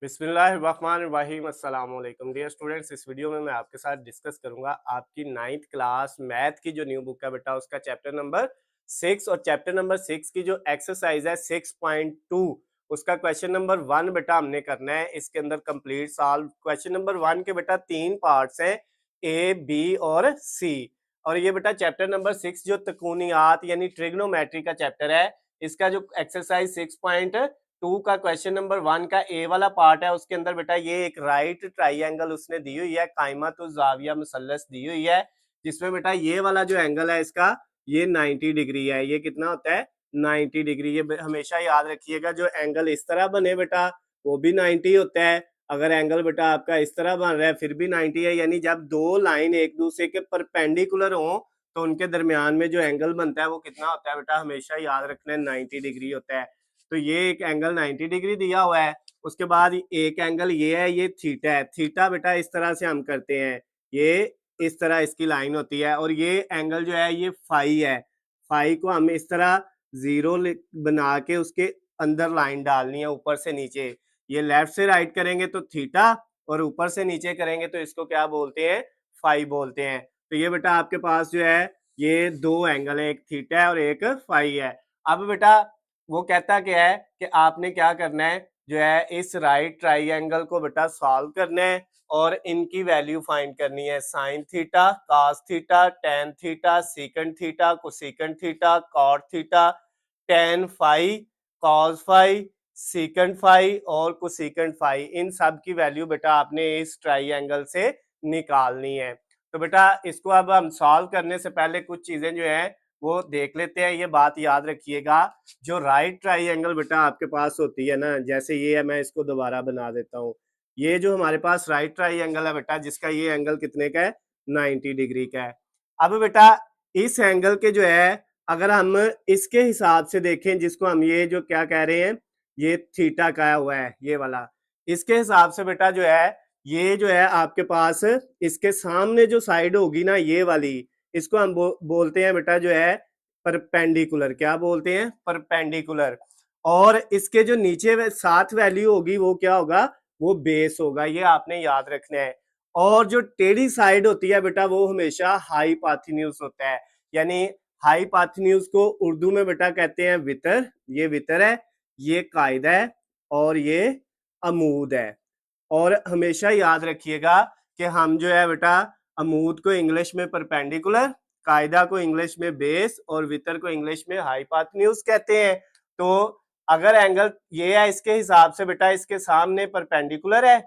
बिस्मिल्लाहिर्रहमानिर्रहीम अस्सलाम वालेकुम डियर स्टूडेंट्स। इस वीडियो में मैं आपके साथ डिस्कस करूंगा आपकी 9th क्लास मैथ की जो न्यू बुक है बेटा उसका चैप्टर नंबर 6 और चैप्टर नंबर 6 की जो एक्सरसाइज है 6.2 उसका क्वेश्चन नंबर 1 बेटा हमने करना है। इसके अंदर कंप्लीट सॉल्व क्वेश्चन नंबर 1 के बेटा 3 पार्ट्स हैं, ए बी और सी। और ये बेटा चैप्टर नंबर 6 जो तकूनियात यानी ट्रिग्नोमेट्री का चैप्टर है, इसका जो एक्सरसाइज 6.2 का क्वेश्चन नंबर 1 का ए वाला पार्ट है उसके अंदर बेटा ये एक राइट ट्राइंगल उसने दी हुई है, कायमतु जाविया मुसल्लस दी हुई है, जिसमें बेटा ये वाला जो एंगल है इसका ये 90 डिग्री है। ये कितना होता है 90 डिग्री। ये हमेशा याद रखिएगा जो एंगल इस तरह बने बेटा वो भी 90 होता है। अगर एंगल बेटा आपका इस तरह बन रहा है फिर भी 90 है। यानी जब दो लाइन एक दूसरे के परपेंडिकुलर हो तो उनके दरमियान में जो एंगल बनता है वो कितना होता है बेटा, हमेशा याद रखना है 90 डिग्री होता है। तो ये एक एंगल 90 डिग्री दिया हुआ है। उसके बाद एक एंगल ये है, ये थीटा है। थीटा बेटा इस तरह से हम करते हैं, ये इस तरह इसकी लाइन होती है। और ये एंगल जो है ये फाई है। फाई को हम इस तरह जीरो बना के उसके अंदर लाइन डालनी है ऊपर से नीचे। ये लेफ्ट से राइट करेंगे तो थीटा और ऊपर से नीचे करेंगे तो इसको क्या बोलते हैं, फाई बोलते हैं। तो ये बेटा आपके पास जो है ये दो एंगल है, एक थीटा है और एक फाई है। अब बेटा वो कहता क्या है कि आपने क्या करना है, जो है इस राइट ट्राइंगल को बेटा सॉल्व करना है और इनकी वैल्यू फाइंड करनी है। Sine theta, cos theta, tan theta, secant theta, cosecant theta, cot theta, tan phi, cos phi, secant phi और कोसीकंड फाई, इन सब की वैल्यू बेटा आपने इस ट्राइंगल से निकालनी है। तो बेटा इसको अब हम सॉल्व करने से पहले कुछ चीजें जो है वो देख लेते हैं। ये बात याद रखिएगा, जो राइट ट्राइंगल बेटा आपके पास होती है ना, जैसे ये है, मैं इसको दोबारा बना देता हूँ। ये जो हमारे पास राइट ट्राइंगल है बेटा जिसका ये एंगल कितने का है 90 डिग्री का है। अब बेटा इस एंगल के जो है अगर हम इसके हिसाब से देखें, जिसको हम ये जो क्या कह रहे हैं ये थीटा का हुआ है ये वाला, इसके हिसाब से बेटा जो है ये जो है आपके पास इसके सामने जो साइड होगी ना ये वाली, इसको हम बोलते हैं बेटा जो है परपेंडिकुलर। क्या बोलते हैं, परपेंडिकुलर। और इसके जो नीचे साथ वैल्यू होगी वो क्या होगा, वो बेस होगा। ये आपने याद रखना है। और जो टेढ़ी साइड होती है बेटा वो हमेशा हाइपोटेन्यूज होता है। यानी हाइपोटेन्यूज को उर्दू में बेटा कहते हैं वितर। ये वितर है, ये कायदा है और ये अमूद है। और हमेशा याद रखिएगा कि हम जो है बेटा अमूद को इंग्लिश में परपेंडिकुलर, कायदा को इंग्लिश में बेस और वितर को इंग्लिश में हाइपोटेन्यूज कहते हैं। तो अगर एंगल ये है इसके हिसाब से बेटा इसके सामने परपेंडिकुलर है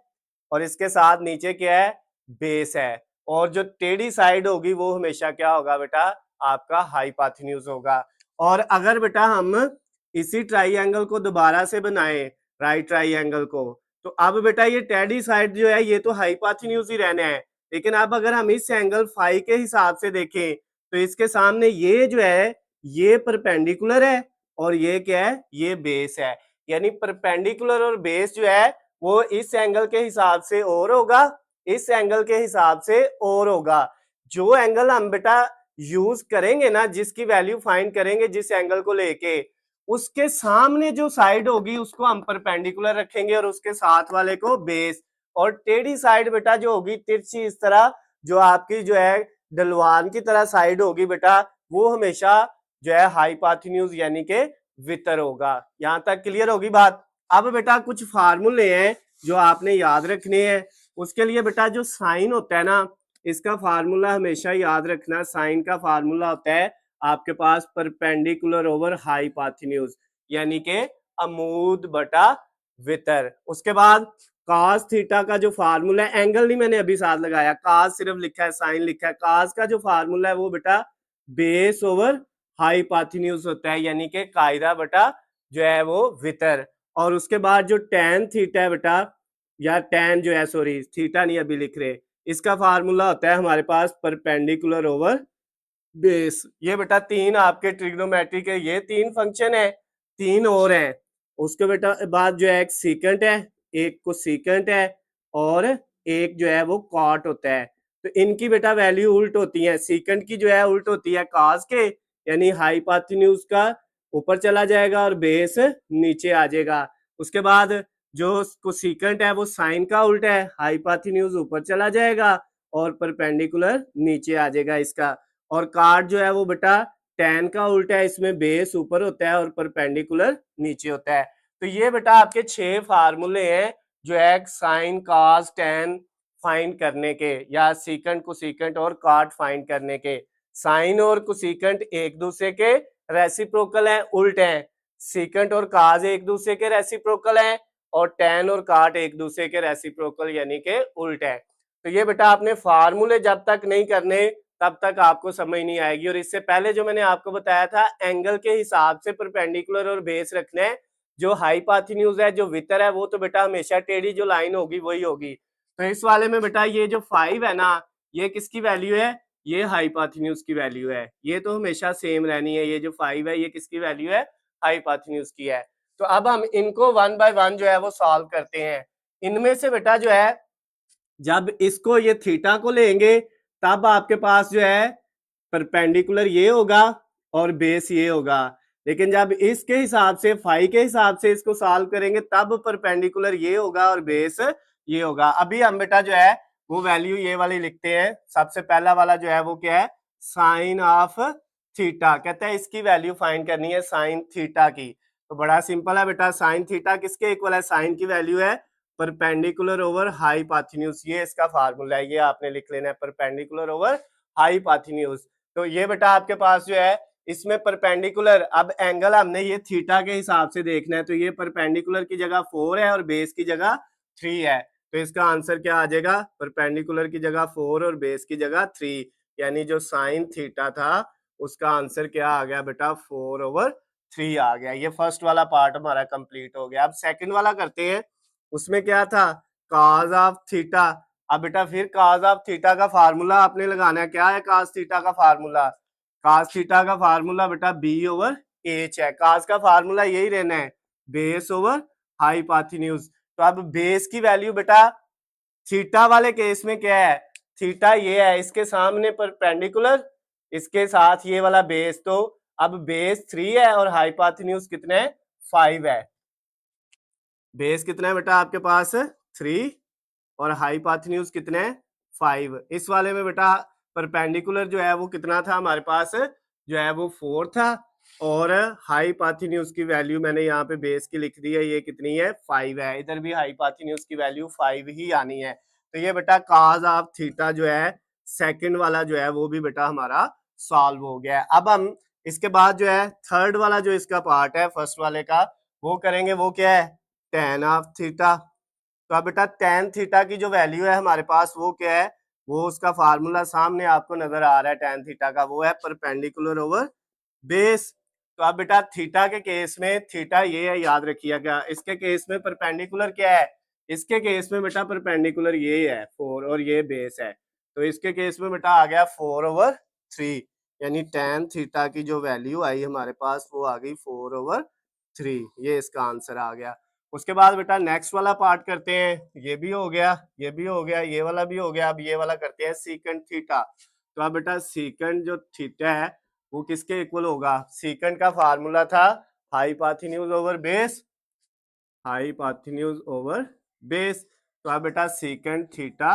और इसके साथ नीचे क्या है, बेस है। और जो टेढ़ी साइड होगी वो हमेशा क्या होगा बेटा, आपका हाइपोटेन्यूज होगा। और अगर बेटा हम इसी ट्राइंगल को दोबारा से बनाए, राइट ट्राइंगल को, तो अब बेटा ये टेढ़ी साइड जो है ये तो हाइपोटेन्यूज ही रहना है। लेकिन अब अगर हम इस एंगल फाई के हिसाब से देखें तो इसके सामने ये जो है ये परपेंडिकुलर है और ये क्या है, ये बेस है। यानी परपेंडिकुलर और बेस जो है वो इस एंगल के हिसाब से और होगा, इस एंगल के हिसाब से और होगा। जो एंगल हम बेटा यूज करेंगे ना, जिसकी वैल्यू फाइंड करेंगे जिस एंगल को लेके, उसके सामने जो साइड होगी उसको हम परपेंडिकुलर रखेंगे और उसके साथ वाले को बेस। और टेढ़ी साइड बेटा जो होगी तिरछी इस तरह, जो आपकी जो है ढलवान की तरह साइड होगी बेटा, वो हमेशा जो है हाइपोटेन्यूज यानी के वितर होगा। यहां तक क्लियर होगी बात। अब बेटा कुछ फार्मूले हैं जो आपने याद रखने हैं। उसके लिए बेटा जो साइन होता है ना, इसका फार्मूला हमेशा याद रखना। साइन का फार्मूला होता है आपके पास परपेंडिकुलर ओवर हाइपोटेन्यूज यानी के अमूद बटा वितर। उसके बाद cos थीटा का जो फार्मूला है, एंगल नहीं मैंने अभी साथ लगाया, cos सिर्फ लिखा है, साइन लिखा है। cos का जो फार्मूला है वो बेटा बेस ओवर हाइपोटेन्यूज होता है यानी कि कायदा बटा जो है वो वितर। और उसके बाद जो tan थीटा है बेटा, या tan जो है, सॉरी थीटा नहीं अभी लिख रहे, इसका फार्मूला होता है हमारे पास परपेंडिकुलर ओवर बेस। ये बेटा तीन आपके ट्रिग्नोमेट्री के ये तीन फंक्शन है, तीन और हैं। उसके बेटा बाद जो है एक सीकेंट है, एक को सीकेंट है और एक जो है वो कॉट होता है। तो इनकी बेटा वैल्यू उल्ट होती है। सीकेंट की जो है उल्ट होती है कॉस के, यानी हाइपोटेन्यूज का ऊपर चला जाएगा और बेस नीचे आ जाएगा। उसके बाद जो कोसिकेंट है वो साइन का उल्टा है, हाइपोटेन्यूज ऊपर चला जाएगा और परपेंडिकुलर नीचे आ जाएगा इसका। और कार्ड जो है वो बेटा tan का उल्टा है, इसमें बेस ऊपर होता है और परपेंडिकुलर नीचे होता है। तो ये बेटा आपके 6 फार्मूले हैं जो है साइन कॉस tan फाइंड करने के, या सीकेंट कोसिकेंट और कार्ड फाइंड करने के। साइन और कोसिकेंट एक दूसरे के रेसिप्रोकल हैं, उल्टे हैं। सीकेंट और काज एक दूसरे के रेसिप्रोकल हैं और tan और काट एक दूसरे के रेसिप्रोकल यानी के उल्टे हैं। तो ये बेटा आपने फार्मूले जब तक नहीं करने तब तक आपको समझ नहीं आएगी। और इससे पहले जो मैंने आपको बताया था एंगल के हिसाब से परपेंडिकुलर और बेस रखना है। जो हाइपोटेन्यूज है, जो वितर है, वो तो बेटा हमेशा टेढ़ी जो लाइन होगी वही होगी। तो इस वाले में बेटा ये जो 5 है ना, ये किसकी वैल्यू है? ये हाइपोटेन्यूज की वैल्यू है। ये तो हमेशा सेम रहनी है। ये जो 5 है ये किसकी वैल्यू है? हाइपोटेन्यूज की है। तो अब हम इनको 1 बाय 1 जो है वो सॉल्व करते हैं। इनमें से बेटा जो है जब इसको ये थीटा को लेंगे तब आपके पास जो है परपेंडिकुलर ये होगा और बेस ये होगा। लेकिन जब इसके हिसाब से फाई के हिसाब से इसको सॉल्व करेंगे तब परपेंडिकुलर ये होगा और बेस ये होगा। अभी हम बेटा जो है वो वैल्यू ये वाली लिखते हैं। सबसे पहला वाला जो है वो क्या है? Sine of theta. कहते हैं इसकी वैल्यू फाइंड करनी है साइन थीटा की। तो बड़ा सिंपल है बेटा, साइन थीटा किसके इक्वल है? साइन की वैल्यू है परपेंडिकुलर ओवर हाइपोटेन्यूज। ये इसका फार्मूला है, ये आपने लिख लेना है, परपेंडिकुलर ओवर हाइपोटेन्यूज। तो ये बेटा आपके पास जो है इसमें परपेंडिकुलर, अब एंगल हमने ये थीटा के हिसाब से देखना है। तो ये परपेंडिकुलर की जगह 4 है और बेस की जगह 3 है। तो इसका आंसर क्या आ जाएगा? परपेंडिकुलर की जगह 4 और बेस की जगह 3, यानी जो साइन थीटा था उसका आंसर क्या आ गया बेटा? 4/3 आ गया। ये फर्स्ट वाला पार्ट हमारा कंप्लीट हो गया। अब सेकंड वाला करते हैं। उसमें क्या था? Cos of theta. अब बेटा फिर कॉस ऑफ थीटा का फार्मूला आपने लगाना है। क्या है कॉस थीटा का फार्मूला? कॉस थीटा का फार्मूला बेटा B/H है। कॉस का फार्मूला यही रहना है, बेस ओवर हाइपोटेन्यूज। तो अब बेस की वैल्यू बेटा थीटा वाले केस में क्या है? थीटा ये है, इसके सामने परपेंडिकुलर, इसके साथ ये वाला बेस। तो अब बेस 3 है और हाइपोटेन्यूज कितने है? 5 है। बेस कितना है बेटा आपके पास? 3 और हाइपोटेन्यूज कितने हैं? 5। इस वाले में बेटा परपेंडिकुलर जो है वो कितना था हमारे पास? जो है वो 4 था और हाइपोटेन्यूज की वैल्यू मैंने यहाँ पे बेस की लिख दी है, ये कितनी है? 5 है। इधर भी हाइपोटेन्यूज की वैल्यू 5 ही आनी है। तो ये बेटा कॉस ऑफ थीटा जो है सेकंड वाला जो है वो भी बेटा हमारा सॉल्व हो गया है। अब हम इसके बाद जो है थर्ड वाला जो इसका पार्ट है फर्स्ट वाले का वो करेंगे। वो क्या है? tan of theta. तो अब बेटा tan थीटा की जो वैल्यू है हमारे पास वो क्या है? वो उसका फार्मूला सामने आपको नजर आ रहा है tan थीटा का, वो है परपेंडिकुलर ओवर बेस। तो अब बेटा थीटा के केस में थीटा ये है, याद रखिएगा। इसके केस में परपेंडिकुलर क्या है? इसके केस में बेटा परपेंडिकुलर ये है 4 और ये बेस है। तो इसके केस में बेटा आ गया 4/3, यानी tan थीटा की जो वैल्यू आई हमारे पास वो आ गई 4/3। ये इसका आंसर आ गया। उसके बाद बेटा नेक्स्ट वाला पार्ट करते हैं। ये भी हो गया, ये भी हो गया, ये वाला भी हो गया। अब ये वाला करते हैं सीकेंट थीटा। तो अब बेटा सीकेंट जो थीटा है वो किसके इक्वल होगा? सीकेंट का फार्मूला था hypotenuse over base, hypotenuse over base. तो अब बेटा secant theta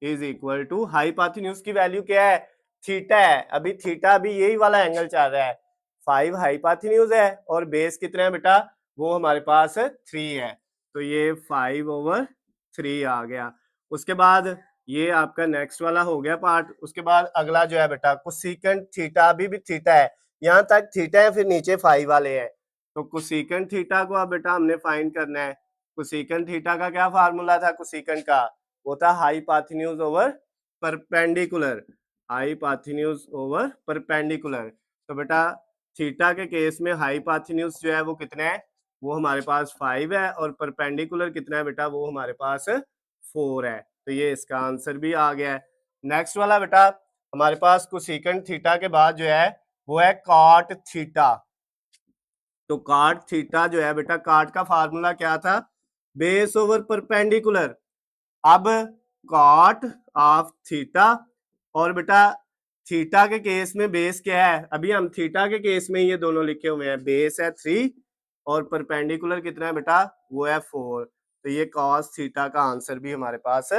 is equal to hypotenuse की वैल्यू क्या है? थीटा है। अभी थीटा अभी यही वाला एंगल चल रहा है, 5 हाइपोटेन्यूज है और बेस कितना है बेटा? वो हमारे पास 3 है। तो ये 5/3 आ गया। उसके बाद ये आपका नेक्स्ट वाला हो गया पार्ट। उसके बाद अगला जो है बेटा कोसेकेंट थीटा, अभी भी थीटा है, यहाँ तक थीटा है, फिर नीचे 5 वाले हैं। तो कोसेकेंट थीटा को अब बेटा हमने फाइंड करना है। कोसेकेंट थीटा का क्या फार्मूला था कोसेकेंट का? वो था hypotenuse over perpendicular, hypotenuse over perpendicular. तो बेटा थीटा के केस में हाइपोटेन्यूज जो है वो कितना है? वो हमारे पास 5 है और परपेंडिकुलर कितना है बेटा? वो हमारे पास 4 है। तो ये इसका आंसर भी आ गया है। नेक्स्ट वाला बेटा हमारे पास कोसेकेंट थीटा के बाद जो है वो है कॉट थीटा। तो कॉट थीटा जो है बेटा, कॉट का फार्मूला क्या था? Base over perpendicular. अब कॉट ऑफ थीटा, और बेटा थीटा के केस में बेस क्या है? अभी हम थीटा के केस में ये दोनों लिखे हुए हैं, बेस है 3 और परपेंडिकुलर कितना है बेटा? वो है 4। तो ये cos थीटा का आंसर भी हमारे पास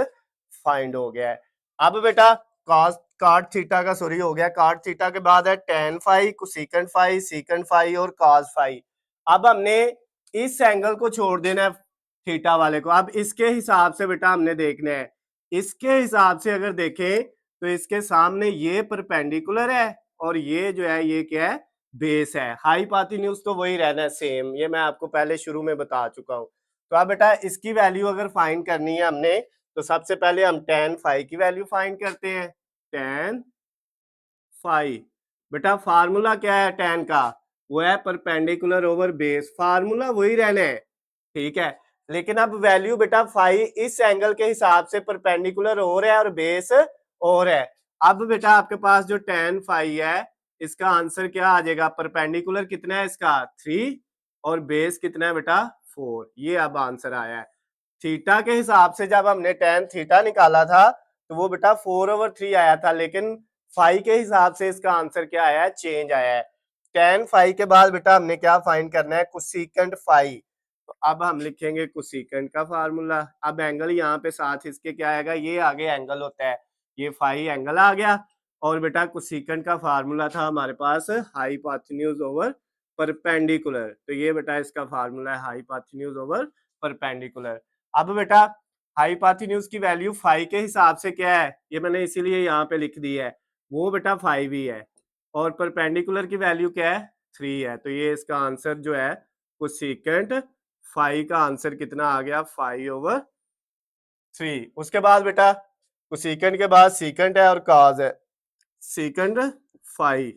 फाइंड हो गया है। अब बेटा cot थीटा का सॉरी हो गया, cot थीटा के बाद है tan phi, cosecant phi, secant phi और cos फाई। अब हमने इस एंगल को छोड़ देना है थीटा वाले को। अब इसके हिसाब से बेटा हमने देखना है, इसके हिसाब से अगर देखें तो इसके सामने ये परपेंडिकुलर है और ये जो है ये क्या है, बेस है। हाइपोटेन्यूज तो वही रहना है सेम, ये मैं आपको पहले शुरू में बता चुका हूं। तो अब बेटा इसकी वैल्यू अगर फाइंड करनी है हमने, तो सबसे पहले हम tan फाई की वैल्यू फाइंड करते हैं। tan फाई, बेटा फार्मूला क्या है tan का, वो है परपेंडिकुलर ओवर बेस, फार्मूला वही रहना है, ठीक है। लेकिन अब वैल्यू बेटा फाई इस एंगल के हिसाब से परपेंडिकुलर और है और बेस और है। अब बेटा आपके पास जो tan फाई है, इसका आंसर क्या आ जाएगा, परपेंडिकुलर कितना है इसका 3 और बेस कितना है बेटा 4। ये अब आंसर आया है। थीटा के हिसाब से जब हमने tan थीटा निकाला था तो वो बेटा 4/3 आया था, लेकिन फाई के हिसाब से इसका आंसर क्या आया है, चेंज आया है। tan फाई के बाद बेटा हमने क्या फाइंड करना है, कोसेकेंट फाई। तो अब हम लिखेंगे कोसेकेंट का फार्मूला। अब एंगल यहाँ पे साथ इसके क्या आएगा, ये आगे एंगल होता है, ये फाई एंगल आ गया। और बेटा कोसेकेंट का फार्मूला था हमारे पास हाइपोटेन्यूज ओवर परपेंडिकुलर, तो ये बेटा इसका फार्मूला है हाइपोटेन्यूज ओवर परपेंडिकुलर। अब बेटा हाइपोटेन्यूज की वैल्यू फाई के हिसाब से क्या है, ये मैंने इसीलिए यहाँ पे लिख दी है, वो बेटा 5 ही है और परपेंडिकुलर की वैल्यू क्या है 3 है। तो ये इसका आंसर जो है कोसेकेंट फाई का आंसर कितना आ गया 5/3। उसके बाद बेटा कोसेकेंट के बाद सीकेंट है और कॉस है, सीकेंट फाई,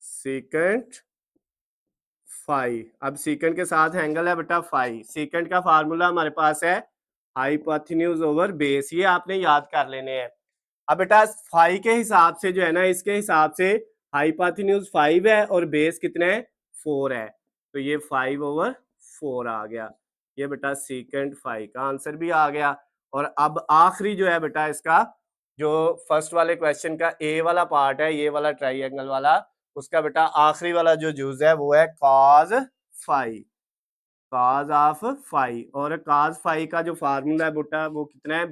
सीकेंट फाई। अब सीकेंट के साथ एंगल है बेटा फाई। सीकेंट का फार्मूला हमारे पास है हाइपोटेन्यूज ओवर बेस, ये आपने याद कर लेने हैं। अब बेटा फाई के हिसाब से जो है ना, इसके हिसाब से हाइपोटेन्यूज 5 है और बेस कितने है 4 है, तो ये 5/4 आ गया। ये बेटा सीकेंट फाई का आंसर भी आ गया। और अब आखिरी जो है बेटा इसका, जो फर्स्ट वाले क्वेश्चन का ए वाला पार्ट है, ये वाला ट्राइंगल वाला, उसका बेटा आखिरी वाला जो यूज है वो है cos phi, cos of phi. और कॉज फाई का जो फार्मूला है बेटा वो कितना है,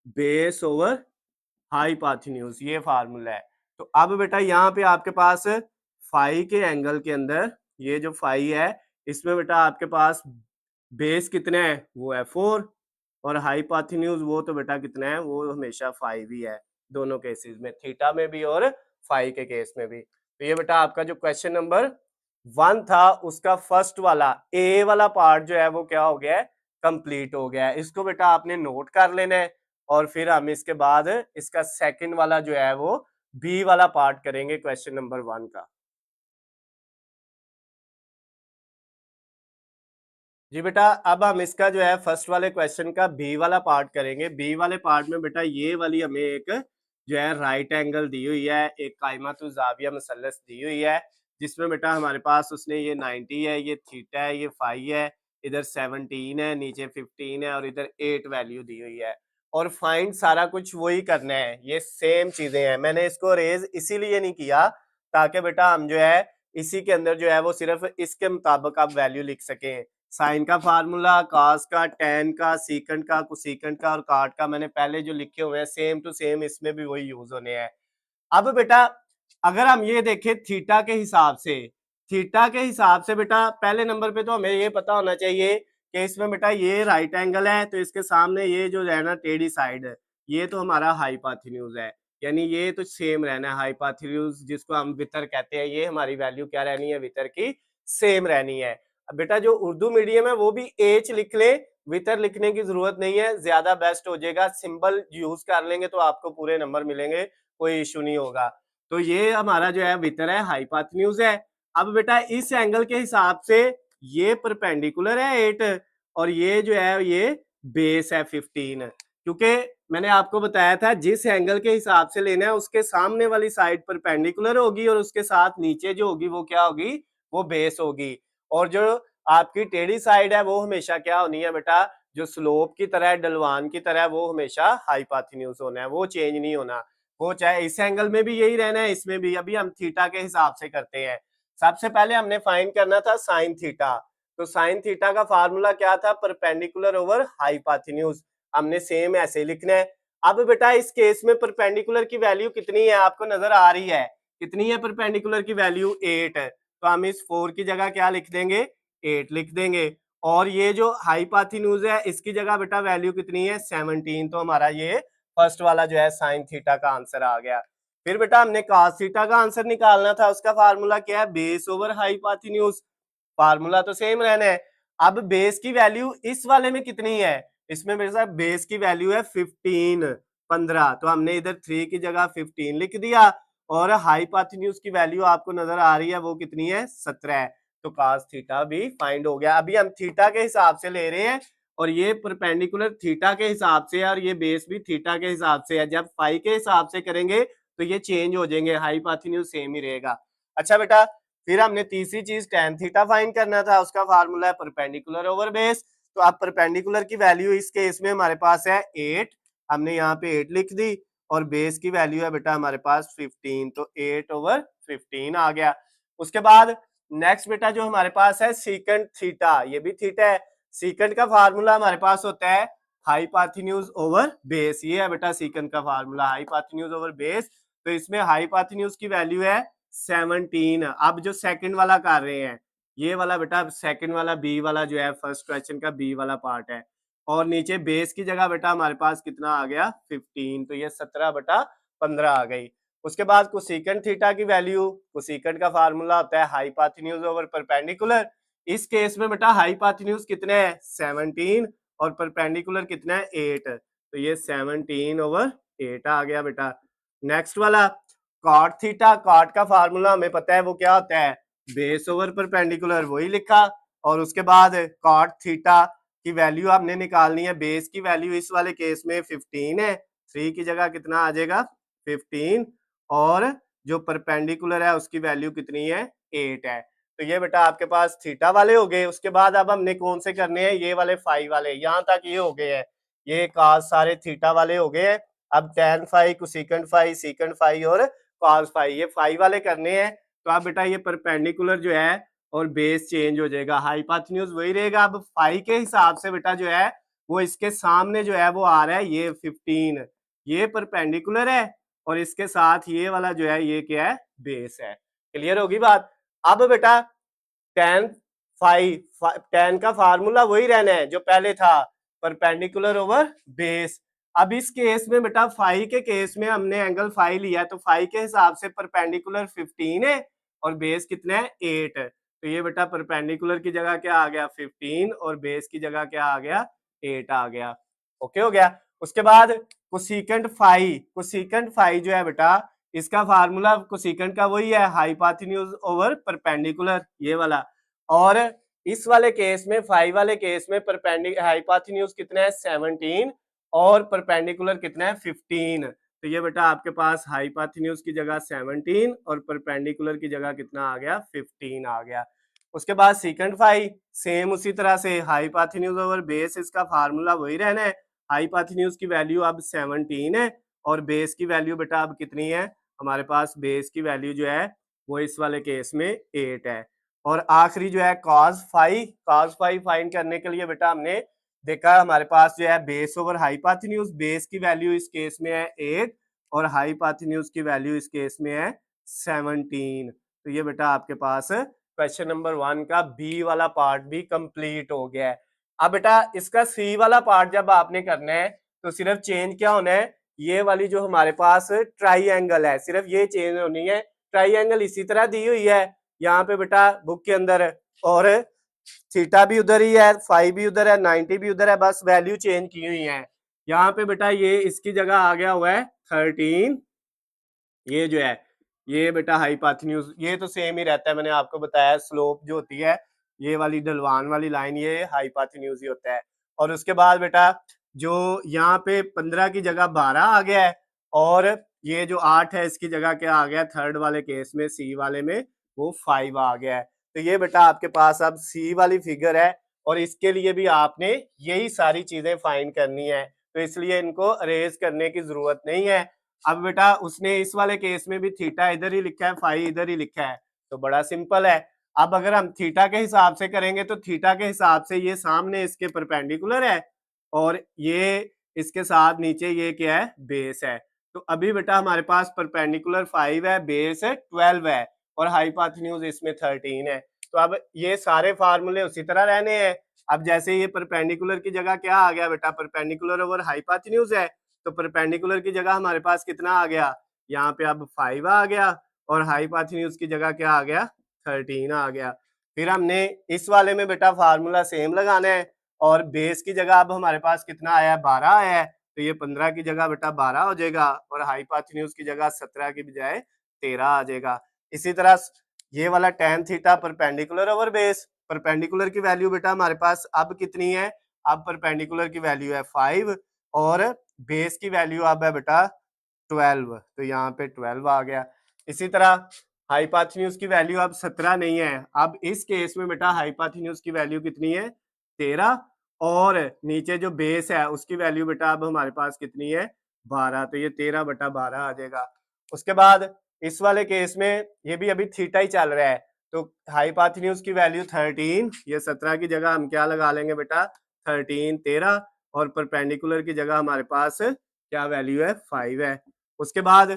बेस ओवर हाइपोटेन्यूज, ये फार्मूला है। तो अब बेटा यहाँ पे आपके पास फाई के एंगल के अंदर ये जो फाई है, इसमें बेटा आपके पास बेस कितने है, वो है 4 और हाइपोटेन्यूज वो तो बेटा कितना है, वो हमेशा 5 ही है, दोनों केसेस में, थीटा में भी और फाई के केस में भी। तो ये बेटा आपका जो क्वेश्चन नंबर 1 था उसका फर्स्ट वाला ए वाला पार्ट जो है वो क्या हो गया है, कंप्लीट हो गया है। इसको बेटा आपने नोट कर लेना है और फिर हम इसके बाद इसका सेकंड वाला जो है वो बी वाला पार्ट करेंगे क्वेश्चन नंबर 1 का। जी बेटा अब हम इसका जो है फर्स्ट वाले क्वेश्चन का बी वाला पार्ट करेंगे। बी वाले पार्ट में बेटा ये वाली हमें एक जो है राइट एंगल दी हुई है, एक कायमतु जाविया मसलस दी हुई है, जिसमें बेटा हमारे पास उसने ये 90 है, ये थीटा है, ये फाई है, इधर 17 है, नीचे 15 है और इधर 8 वैल्यू दी हुई है। और फाइंड सारा कुछ वही करना है, ये सेम चीजें हैं। मैंने इसको रेज इसीलिए नहीं किया ताकि बेटा हम जो है इसी के अंदर जो है वो सिर्फ इसके मुताबिक आप वैल्यू लिख सकें। साइन का फार्मूला, कॉस का, टेन का, सीकेंट का, कोसेकेंट का और काट का मैंने पहले जो लिखे हुए हैं सेम टू सेम इसमें भी वही यूज होने हैं। अब बेटा अगर हम ये देखें थीटा के हिसाब से, थीटा के हिसाब से बेटा पहले नंबर पे तो हमें ये पता होना चाहिए कि इसमें बेटा ये राइट एंगल है, तो इसके सामने ये जो है ना टेढ़ी साइड है, ये तो हमारा हाइपोटेन्यूज है, यानी ये तो सेम रहना है। हाइपोटेन्यूज जिसको हम वितर कहते हैं, ये हमारी वैल्यू क्या रहनी है, वितर की सेम रहनी है। अब बेटा जो उर्दू मीडियम है वो भी एच लिख ले, वितर लिखने की जरूरत नहीं है, ज्यादा बेस्ट हो जाएगा। सिंबल यूज कर लेंगे तो आपको पूरे नंबर मिलेंगे, कोई इशू नहीं होगा। तो ये हमारा जो है वितर है, हाइपोटेन्यूज है। अब बेटा इस एंगल के हिसाब से ये परपेंडिकुलर है 8 और ये जो है ये बेस है 15, क्योंकि मैंने आपको बताया था जिस एंगल के हिसाब से लेना है उसके सामने वाली साइड परपेंडिकुलर होगी और उसके साथ नीचे जो होगी वो क्या होगी, वो बेस होगी। और जो आपकी टेढ़ी साइड है वो हमेशा क्या होनी है बेटा, जो स्लोप की तरह, ढलवान की तरह, वो हमेशा हाइपोटेन्यूज होना है, वो चेंज नहीं होना। वो चाहे इस एंगल में भी यही रहना है, इसमें भी। अभी हम थीटा के हिसाब से करते हैं। सबसे पहले हमने फाइंड करना था साइन थीटा। तो साइन थीटा का फार्मूला क्या था, परपेंडिकुलर ओवर हाइपोटेन्यूज। हमने सेम ऐसे लिखना है। अब बेटा इस केस में परपेंडिकुलर की वैल्यू कितनी है, आपको नजर आ रही है, कितनी है परपेंडिकुलर की वैल्यू, 8 है। तो हम इस 4 की जगह क्या लिख देंगे, 8 लिख देंगे। और ये जो हाइपोटेन्यूज है इसकी जगह बेटा वैल्यू कितनी है, 17। तो हमारा ये फर्स्ट वाला जो है साइन थीटा का आंसर आ गया। फिर बेटा हमने cos थीटा का आंसर निकालना था, उसका फार्मूला क्या है, बेस ओवर हाइपोटेन्यूज। फार्मूला तो सेम रहना है। अब बेस की वैल्यू इस वाले में कितनी है, इसमें मेरे साथ बेस की वैल्यू है 15। तो हमने इधर 3 की जगह 15 लिख दिया। और हाइपोटेन्यूज की वैल्यू आपको नजर आ रही है, वो कितनी है, 17। तो cos थीटा भी फाइंड हो गया। अभी हम थीटा के हिसाब से ले रहे हैं, और ये परपेंडिकुलर थीटा के हिसाब से है, और ये बेस भी थीटा के हिसाब से है। जब फाई के हिसाब से करेंगे तो ये चेंज हो जाएंगे, हाइपोटेन्यूज सेम ही रहेगा। अच्छा बेटा, फिर हमने तीसरी चीज tan थीटा फाइंड करना था, उसका फार्मूला है परपेंडिकुलर ओवर बेस। तो अब परपेंडिकुलर की वैल्यू इस केस में हमारे पास है 8, हमने यहाँ पे 8 लिख दी, और बेस की वैल्यू है बेटा हमारे पास 15, तो 8/15 आ गया। उसके बाद नेक्स्ट बेटा जो हमारे पास है सीकंड थीटा, ये भी थीटा है। सीकंड का फार्मूला हमारे पास होता है हाइपोटेन्यूज ओवर बेस, ये है बेटा सीकंड का फार्मूला, हाइपोटेन्यूज ओवर बेस। तो इसमें हाइपोटेन्यूज की वैल्यू है 17। अब जो सेकंड वाला कर रहे हैं, ये वाला बेटा सेकंड वाला बी वाला जो है, फर्स्ट क्वेश्चन का बी वाला पार्ट है। और नीचे बेस की जगह बेटा हमारे पास कितना आ गया, 15। तो ये 17/15 आ गई। उसके बाद कोसेकंड थीटा की वैल्यू, कोसेकंड का फार्मूला होता है हाइपोटेन्यूज ओवर परपेंडिकुलर। इस केस में बेटा हाइपोटेन्यूज कितने हैं, 17, और परपेंडिकुलर कितना है, 8। तो ये 17/8 आ गया बेटा। नेक्स्ट वाला कॉट थीटा, कॉट का फार्मूला हमें पता है वो क्या होता है, बेस ओवर परपेंडिकुलर, वही लिखा। और उसके बाद कॉट थीटा की वैल्यू हमने निकालनी है, बेस की वैल्यू इस वाले केस में 15 है, 3 की जगह कितना आ जाएगा, 15। और जो परपेंडिकुलर है उसकी वैल्यू कितनी है, 8 है। तो ये बेटा आपके पास थीटा वाले हो गए। उसके बाद अब हमने कौन से करने हैं, ये वाले फाई वाले, यहाँ तक ये हो गए हैं, ये कास सारे थीटा वाले हो गए हैं। अब tan phi, cosecant phi, secant phi और cos फाई, ये फाई वाले करने हैं। तो अब बेटा ये परपेंडिकुलर जो है और बेस चेंज हो जाएगा, हाइपोटेन्यूज वही रहेगा। अब फाई के हिसाब से बेटा जो है वो इसके सामने जो है वो आ रहा है ये 15, ये परपेंडिकुलर है, और इसके साथ ये वाला जो है ये क्या है, बेस है। क्लियर होगी बात। अब बेटा tan फाई, tan का फार्मूला वही रहना है जो पहले था, परपेंडिकुलर ओवर बेस। अब इस केस में बेटा फाई के केस में हमने एंगल फाई लिया है, तो फाई के हिसाब से परपेंडिकुलर 15 है और बेस कितना है, 8 है। तो ये बेटा परपेंडिकुलर की जगह क्या आ गया, 15, और बेस की जगह क्या आ गया, 8 आ गया। ओके हो गया। उसके बाद कोसेकंड फाई, कोसेकंड फाई जो है बेटा इसका फार्मूला कोसेकंड का वही है, हाइपोटेन्यूज ओवर परपेंडिकुलर, ये वाला। और इस वाले केस में, फाइव वाले केस में हाइपोटेन्यूज कितना है, 17, और परपेंडिकुलर कितना है, 15। तो ये बेटा आपके पास हाइपोटेन्यूज की जगह 17 और परपेंडिकुलर की जगह कितना आ गया, 15 आ गया। उसके बाद सेकंड फाई सेम उसी तरह से, हाइपोटेन्यूज ओवर बेस, इसका फार्मूला वही रहना है। हाइपोटेन्यूज की वैल्यू अब 17 है, और बेस की वैल्यू बेटा अब कितनी है, हमारे पास बेस की वैल्यू जो है वो इस वाले केस में 8 है। और आखिरी जो है cos phi, cos phi find करने के लिए बेटा हमने देखा हमारे पास जो है बेस ओवर हाइपोटेन्यूज, बेस की वैल्यू इस केस में है 8 और हाइपोटेन्यूज की वैल्यू इस केस में है 17। तो ये बेटा आपके पास क्वेश्चन नंबर 1 का बी वाला पार्ट भी कंप्लीट हो गया है। अब बेटा इसका सी वाला पार्ट जब आपने करना है तो सिर्फ चेंज क्या होना है, ये वाली जो हमारे पास ट्राइएंगल है सिर्फ ये चेंज होनी है। ट्राइएंगल इसी तरह दी हुई है यहाँ पे बेटा बुक के अंदर, और थीटा भी उधर ही है, फाई भी उधर है, 90 भी उधर है, बस वैल्यू चेंज की हुई है। यहाँ पे बेटा ये इसकी जगह आ गया हुआ है 13, ये जो है ये बेटा हाइपोटेन्यूज, ये तो सेम ही रहता है, मैंने आपको बताया स्लोप जो होती है ये वाली ढलवान वाली लाइन, ये हाइपोटेन्यूज ही होता है। और उसके बाद बेटा जो यहाँ पे 15 की जगह 12 आ गया है, और ये जो 8 है इसकी जगह क्या आ गया, थर्ड वाले केस में सी वाले में वो 5 आ गया है। तो ये बेटा आपके पास अब सी वाली फिगर है, और इसके लिए भी आपने यही सारी चीजें फाइंड करनी है, तो इसलिए इनको अरेज करने की जरूरत नहीं है। अब बेटा उसने इस वाले केस में भी थीटा इधर ही लिखा है, फाई इधर ही लिखा है, तो बड़ा सिंपल है। अब अगर हम थीटा के हिसाब से करेंगे तो थीटा के हिसाब से ये सामने इसके परपेंडिकुलर है और ये इसके साथ नीचे ये क्या है, बेस है। तो अभी बेटा हमारे पास परपेंडिकुलर 5 है, बेस 12 है और हाइपोटेन्यूज इसमें 13 है। तो अब ये सारे फार्मूले उसी तरह रहने हैं। अब जैसे ये परपेंडिकुलर की जगह क्या आ गया बेटा, परपेंडिकुलर ओवर हाइपोटेन्यूज है, तो परपेंडिकुलर की जगह हमारे पास कितना आ गया, यहाँ पे अब 5 आ गया और हाइपोटेन्यूज की जगह क्या आ गया, 13 आ गया। फिर हमने इस वाले में बेटा फार्मूला सेम लगाना है और बेस की जगह अब हमारे पास कितना आया है, 12 आया है, तो ये 15 की जगह बेटा 12 हो जाएगा और हाइपोटेन्यूज की जगह 17 की बजाय 13 आ जाएगा। इसी तरह ये वाला tan theta perpendicular over base, perpendicular की वैल्यू बेटा हमारे पास अब कितनी है, अब परपेंडिकुलर की वैल्यू है 5 और बेस की वैल्यू अब है बेटा 12, तो यहाँ पे 12 आ गया। इसी तरह हाइपोटेन्यूज की वैल्यू अब 17 नहीं है, अब इस केस में बेटा हाइपोटेन्यूज की वैल्यू कितनी है, 13 और नीचे जो बेस है उसकी वैल्यू बेटा अब हमारे पास कितनी है, 12, तो ये 13/12 आ जाएगा। उसके बाद इस वाले केस में ये भी अभी थीटा ही चल रहा है, तो हाइपोटेन्यूज की वैल्यू 13, ये 17 की जगह हम क्या लगा लेंगे बेटा 13, 13 और परपेंडिकुलर की जगह हमारे पास क्या वैल्यू है, 5 है। उसके बाद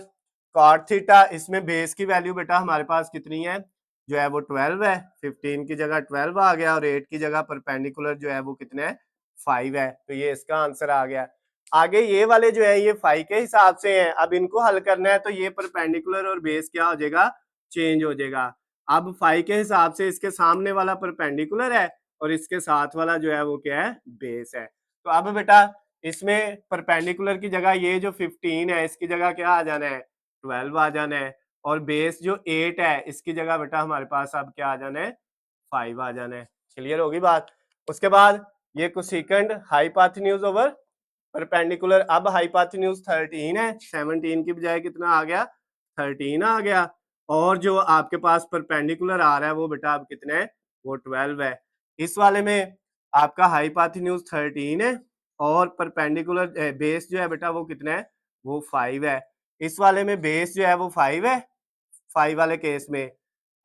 कॉट थीटा, इसमें बेस की वैल्यू बेटा हमारे पास कितनी है, जो है वो 12 है, 15 की जगह 12 आ गया और 8 की जगह परपेंडिकुलर जो है वो कितने है, 5 है, तो ये इसका आंसर आ गया। आगे ये वाले जो है ये 5 के हिसाब से हैं, अब इनको हल करना है तो ये परपेंडिकुलर और बेस क्या हो जाएगा, चेंज हो जाएगा। अब 5 के हिसाब से इसके सामने वाला परपेंडिकुलर है और इसके साथ वाला जो है वो क्या है, बेस है। तो अब बेटा इसमें परपेंडिकुलर की जगह ये जो 15 है इसकी जगह क्या आ जाना है, 12 आ जाना है और बेस जो 8 है इसकी जगह बेटा हमारे पास अब क्या आ जाना है, 5 आ जाना है। क्लियर होगी बात। उसके बाद ये कोसेकेंड हाइपोटेन्यूज ओवर परपेंडिकुलर, अब हाइपोटेन्यूज 13 है, 17 की बजाय कितना आ गया, 13 आ गया और जो आपके पास परपेंडिकुलर आ रहा है वो बेटा अब कितने है, वो 12 है। इस वाले में आपका हाइपोटेन्यूज 13 है और परपेंडिकुलर बेस जो है बेटा वो कितना है, वो 5 है। इस वाले में बेस जो है वो 5 है, 5 वाले केस में,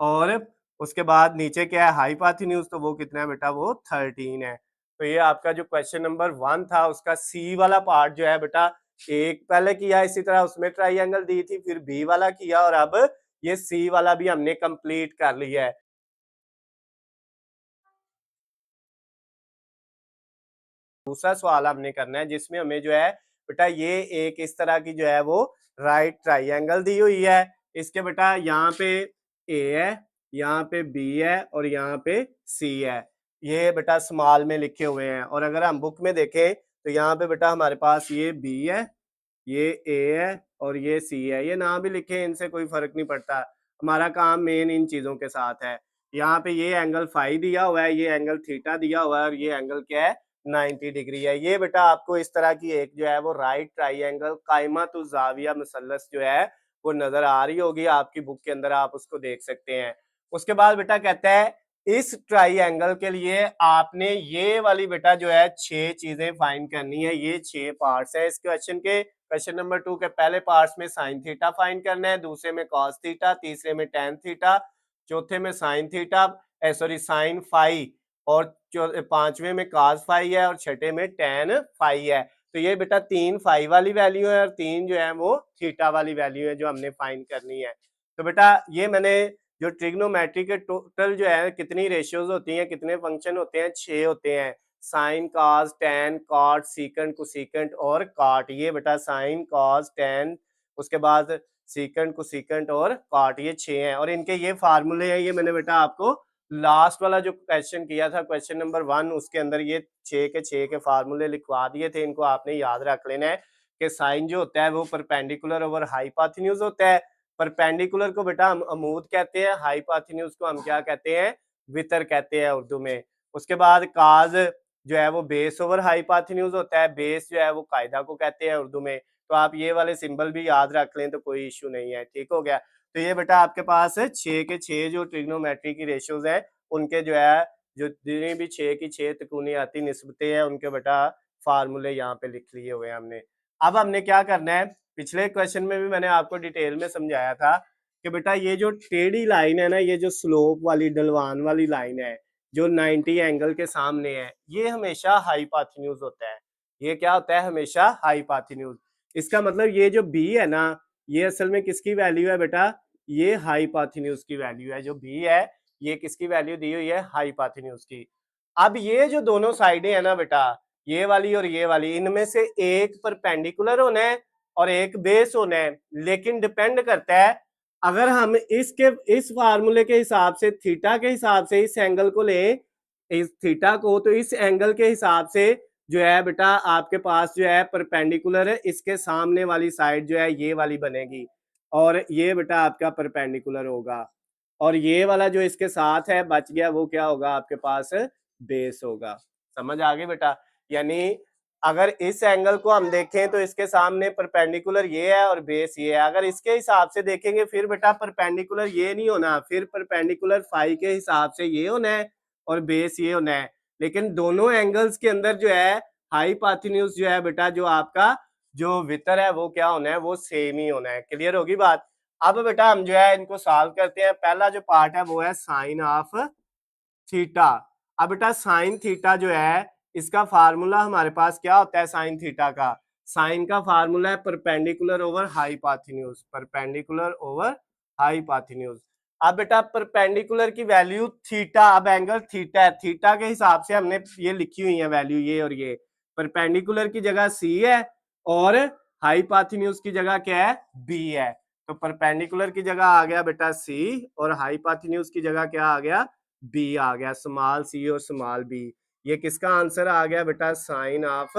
और उसके बाद नीचे क्या है, हाइपोटेन्यूज, तो वो कितना है बेटा, वो 13 है। तो ये आपका जो क्वेश्चन नंबर 1 था उसका सी वाला पार्ट जो है बेटा, एक पहले किया इसी तरह उसमें ट्राइंगल दी थी, फिर बी वाला किया और अब ये सी वाला भी हमने कंप्लीट कर लिया है। दूसरा सवाल हमने करना है जिसमें हमें जो है बेटा ये एक इस तरह की जो है वो राइट ट्राइंगल दी हुई है, इसके बेटा यहाँ पे ए है, यहाँ पे बी है और यहाँ पे सी है, ये बेटा स्मॉल में लिखे हुए हैं। और अगर हम बुक में देखें तो यहाँ पे बेटा हमारे पास ये बी है, ये ए है और ये सी है, ये ना भी लिखे इनसे कोई फर्क नहीं पड़ता, हमारा काम मेन इन चीजों के साथ है। यहाँ पे ये एंगल फाई दिया हुआ है, ये एंगल थीटा दिया हुआ है और ये एंगल क्या है, 90 डिग्री है। ये बेटा आपको इस तरह की एक जो है वो राइट ट्राइंगल कायमतुज जाविया मुसल्लस जो है वो नजर आ रही होगी आपकी बुक के अंदर, आप उसको देख सकते हैं। उसके बाद बेटा कहता है इस ट्राइंगल के लिए आपने ये वाली बेटा जो है 6 चीजें फाइंड करनी है, ये 6 पार्ट्स है इस क्वेश्चन के। क्वेश्चन नंबर 2 के पहले पार्ट्स में साइन थीटा फाइंड करना है, दूसरे में कॉस थीटा, तीसरे में टेन थीटा, चौथे में sine theta sorry sine phi और पांचवे में कॉस फाई है और छठे में टेन फाई है। तो ये बेटा 3 फाई वाली वैल्यू है और 3 जो है वो थीटा वाली वैल्यू है जो हमने फाइंड करनी है। तो बेटा ये मैंने जो ट्रिग्नोमेट्री के टोटल जो है कितनी रेशियोज होती हैं, कितने फंक्शन होते हैं, 6 होते हैं, sine cos tan cot secant cosecant और कॉट। ये बेटा साइन कॉस टेन उसके बाद सीकेंट कोसीकेंट और कॉट, ये 6 हैं और इनके ये फार्मूले हैं। ये मैंने बेटा आपको लास्ट वाला जो क्वेश्चन किया था क्वेश्चन नंबर 1 उसके अंदर ये 6 के फार्मूले लिखवा दिए थे, इनको आपने याद रख लेना है कि साइन जो होता है वो परपेंडिकुलर ओवर हाइपोटेन्यूज होता है। परपेंडिकुलर को बेटा हम अमूद कहते हैं, हाइपोटेन्यूज को हम क्या कहते हैं, वितर कहते हैं उर्दू में। उसके बाद काज जो है वो बेस ओवर हाइपोटेन्यूज होता है, बेस जो है वो कायदा को कहते हैं उर्दू में। तो आप ये वाले सिंबल भी याद रख लें तो कोई इश्यू नहीं है, ठीक हो गया। तो ये बेटा आपके पास 6 के 6 जो ट्रिग्नोमेट्री की रेशियोज है उनके जो है जो जितनी भी 6 की 6 त्रिकोणीयती निस्बतें हैं उनके बेटा फार्मूले यहाँ पे लिख लिए हुए हैं हमने। अब हमने क्या करना है, पिछले क्वेश्चन में भी मैंने आपको डिटेल में समझाया था कि बेटा ये जो टेढ़ी लाइन है ना, ये जो स्लोप वाली ढलवान वाली लाइन है जो 90 एंगल के सामने है, ये हमेशा हाइपोटेन्यूज होता है। ये क्या होता है? हमेशा हाइपोटेन्यूज। इसका मतलब ये जो बी है ना, ये असल में किसकी वैल्यू है बेटा? ये हाइपोटेन्यूज की वैल्यू है। जो बी है ये किसकी वैल्यू दी हुई है? हाइपोटेन्यूज की। अब ये जो दोनों साइडें है ना बेटा, ये वाली और ये वाली, इनमें से एक परपेंडिकुलर होना है और एक बेस होना है। लेकिन डिपेंड करता है, अगर हम इस फार्मूले के हिसाब से, थीटा के हिसाब से इस एंगल को लें, इस थीटा को, तो इस एंगल के हिसाब से जो है बेटा आपके पास जो है परपेंडिकुलर है, इसके सामने वाली साइड जो है ये वाली बनेगी और ये बेटा आपका परपेंडिकुलर होगा, और ये वाला जो इसके साथ है बच गया वो क्या होगा? आपके पास बेस होगा। समझ आ गई बेटा? यानी अगर इस एंगल को हम देखें तो इसके सामने परपेंडिकुलर ये है और बेस ये है। अगर इसके हिसाब से देखेंगे फिर बेटा परपेंडिकुलर ये नहीं होना, फिर परपेंडिकुलर फाई के हिसाब से ये होना है और बेस ये होना है। लेकिन दोनों एंगल्स के अंदर जो है हाइपोटेन्यूज जो है बेटा, जो आपका जो वितर है वो क्या होना है? वो सेम ही होना है। क्लियर होगी बात? अब बेटा हम जो है इनको सॉल्व करते हैं। पहला जो पार्ट है वो है साइन ऑफ थीटा। अब बेटा साइन थीटा जो है, इसका फार्मूला हमारे पास क्या होता है? साइन थीटा का, साइन का फार्मूला है perpendicular over hypotenuse, perpendicular over hypotenuse. अब बेटा परपेंडिकुलर की वैल्यू थीटा, अब एंगल थीटा है, थीटा के हिसाब से हमने ये लिखी हुई है वैल्यू, ये और ये। परपेंडिकुलर की जगह सी है और हाइपोटेन्यूज की जगह क्या है? बी है। तो परपेंडिकुलर की जगह आ गया बेटा सी और हाइपोटेन्यूज की जगह क्या आ गया? बी आ गया, स्मॉल सी और स्मॉल बी। ये किसका आंसर आ गया बेटा? साइन ऑफ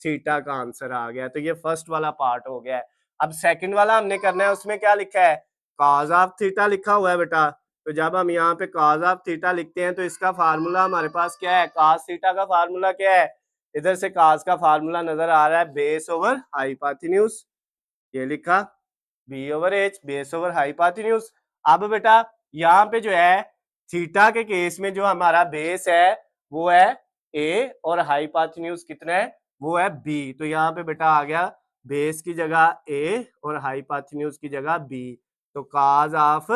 थीटा का आंसर आ गया। तो ये फर्स्ट वाला पार्ट हो गया है। अब सेकंड वाला हमने करना है, उसमें क्या लिखा है? कॉस ऑफ थीटा लिखा हुआ है बेटा। तो जब हम यहाँ पे कॉस ऑफ थीटा लिखते हैं तो इसका फार्मूला हमारे पास क्या है? कॉस थीटा का फार्मूला क्या है? इधर से कॉस का फार्मूला नजर आ रहा है, बेस ओवर हाइपोटेन्यूज। ये लिखा b over h, base over hypotenuse. अब बेटा यहाँ पे जो है थीटा के केस में जो हमारा बेस है वो है ए और हाइपोटेन्यूज कितना है? वो है बी। तो यहाँ पे बेटा आ गया बेस की जगह ए और हाइपोटेन्यूज की जगह बी। तो कॉस ऑफ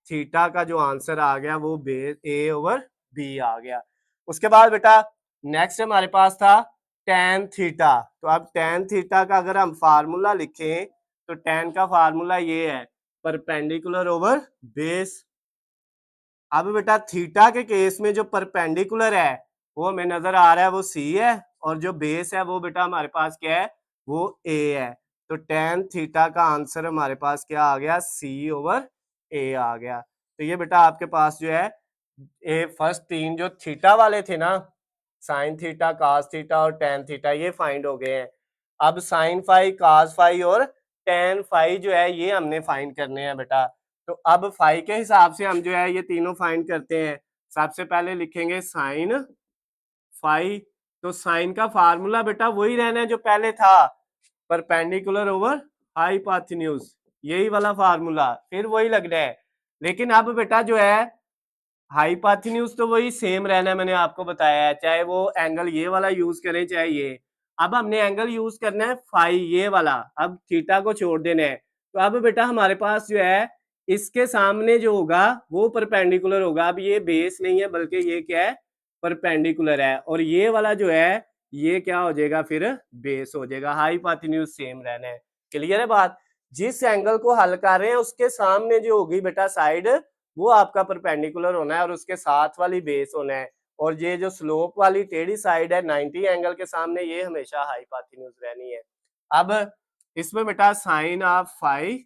थीटा का जो आंसर आ गया वो बेस ए ओवर बी आ गया। उसके बाद बेटा नेक्स्ट हमारे पास था टेन थीटा। तो अब टेन थीटा का अगर हम फार्मूला लिखें तो टेन का फार्मूला ये है, परपेंडिकुलर ओवर बेस। अब बेटा थीटा के केस में जो परपेंडिकुलर है वो हमें नजर आ रहा है वो सी है और जो बेस है वो बेटा हमारे पास क्या है? वो ए है। तो टेन थीटा का आंसर हमारे पास क्या आ गया? सी ओवर ए आ गया। तो ये बेटा आपके पास जो है ए फर्स्ट तीन जो थीटा वाले थे ना, साइन थीटा, कॉस थीटा और टेन थीटा, ये फाइंड हो गए हैं। अब साइन फाई, कॉस फाई और टेन फाई जो है ये हमने फाइंड करने हैं बेटा। तो अब फाई के हिसाब से हम जो है ये तीनों फाइंड करते हैं। सबसे पहले लिखेंगे साइन फाई। तो साइन का फार्मूला बेटा वही रहना है जो पहले था, परपेंडिकुलर ओवर हाइपोटेन्यूज, यही वाला फार्मूला फिर वही लगना है। लेकिन अब बेटा जो है हाइपोटेन्यूज तो वही सेम रहना है, मैंने आपको बताया है, चाहे वो एंगल ये वाला यूज करें चाहे ये। अब हमने एंगल यूज करना है फाई, ये वाला, अब थीटा को छोड़ देना है। तो अब बेटा हमारे पास जो है इसके सामने जो होगा वो परपेंडिकुलर होगा। अब ये बेस नहीं है बल्कि ये क्या है? परपेंडिकुलर है। और ये वाला जो है ये क्या हो जाएगा? फिर बेस हो जाएगा। हाइपोटेन्यूज सेम रहना है। क्लियर है बात? जिस एंगल को हल कर रहे हैं उसके सामने जो होगी बेटा साइड, वो आपका परपेंडिकुलर होना है और उसके साथ वाली बेस होना है। और ये जो स्लोप वाली टेढ़ी साइड है 90 एंगल के सामने, ये हमेशा हाइपोटेन्यूज रहनी है। अब इसमें बेटा sine of phi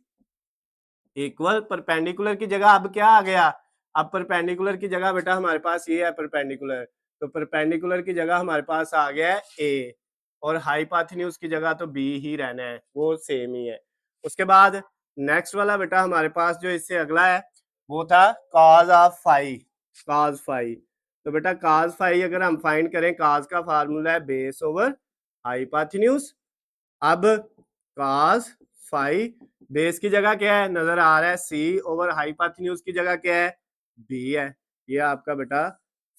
equal perpendicular की जगह अब क्या आ गया? अब परपेंडिकुलर की जगह बेटा हमारे पास ये है परपेंडिकुलर, तो परपेंडिकुलर की जगह हमारे पास आ गया है ए और हाइपोटेन्यूज की जगह तो बी ही रहना है, वो सेम ही है। उसके बाद नेक्स्ट वाला बेटा हमारे पास जो इससे अगला है वो था cos of phi, cos phi. तो बेटा कॉस फाई अगर हम फाइंड करें, कॉस का फार्मूला है बेस ओवर हाइपोटेन्यूज। अब कॉस फाई बेस की जगह क्या है? नजर आ रहा है सी ओवर हाइपोटेन्यूज की जगह क्या है? बी है। ये आपका बेटा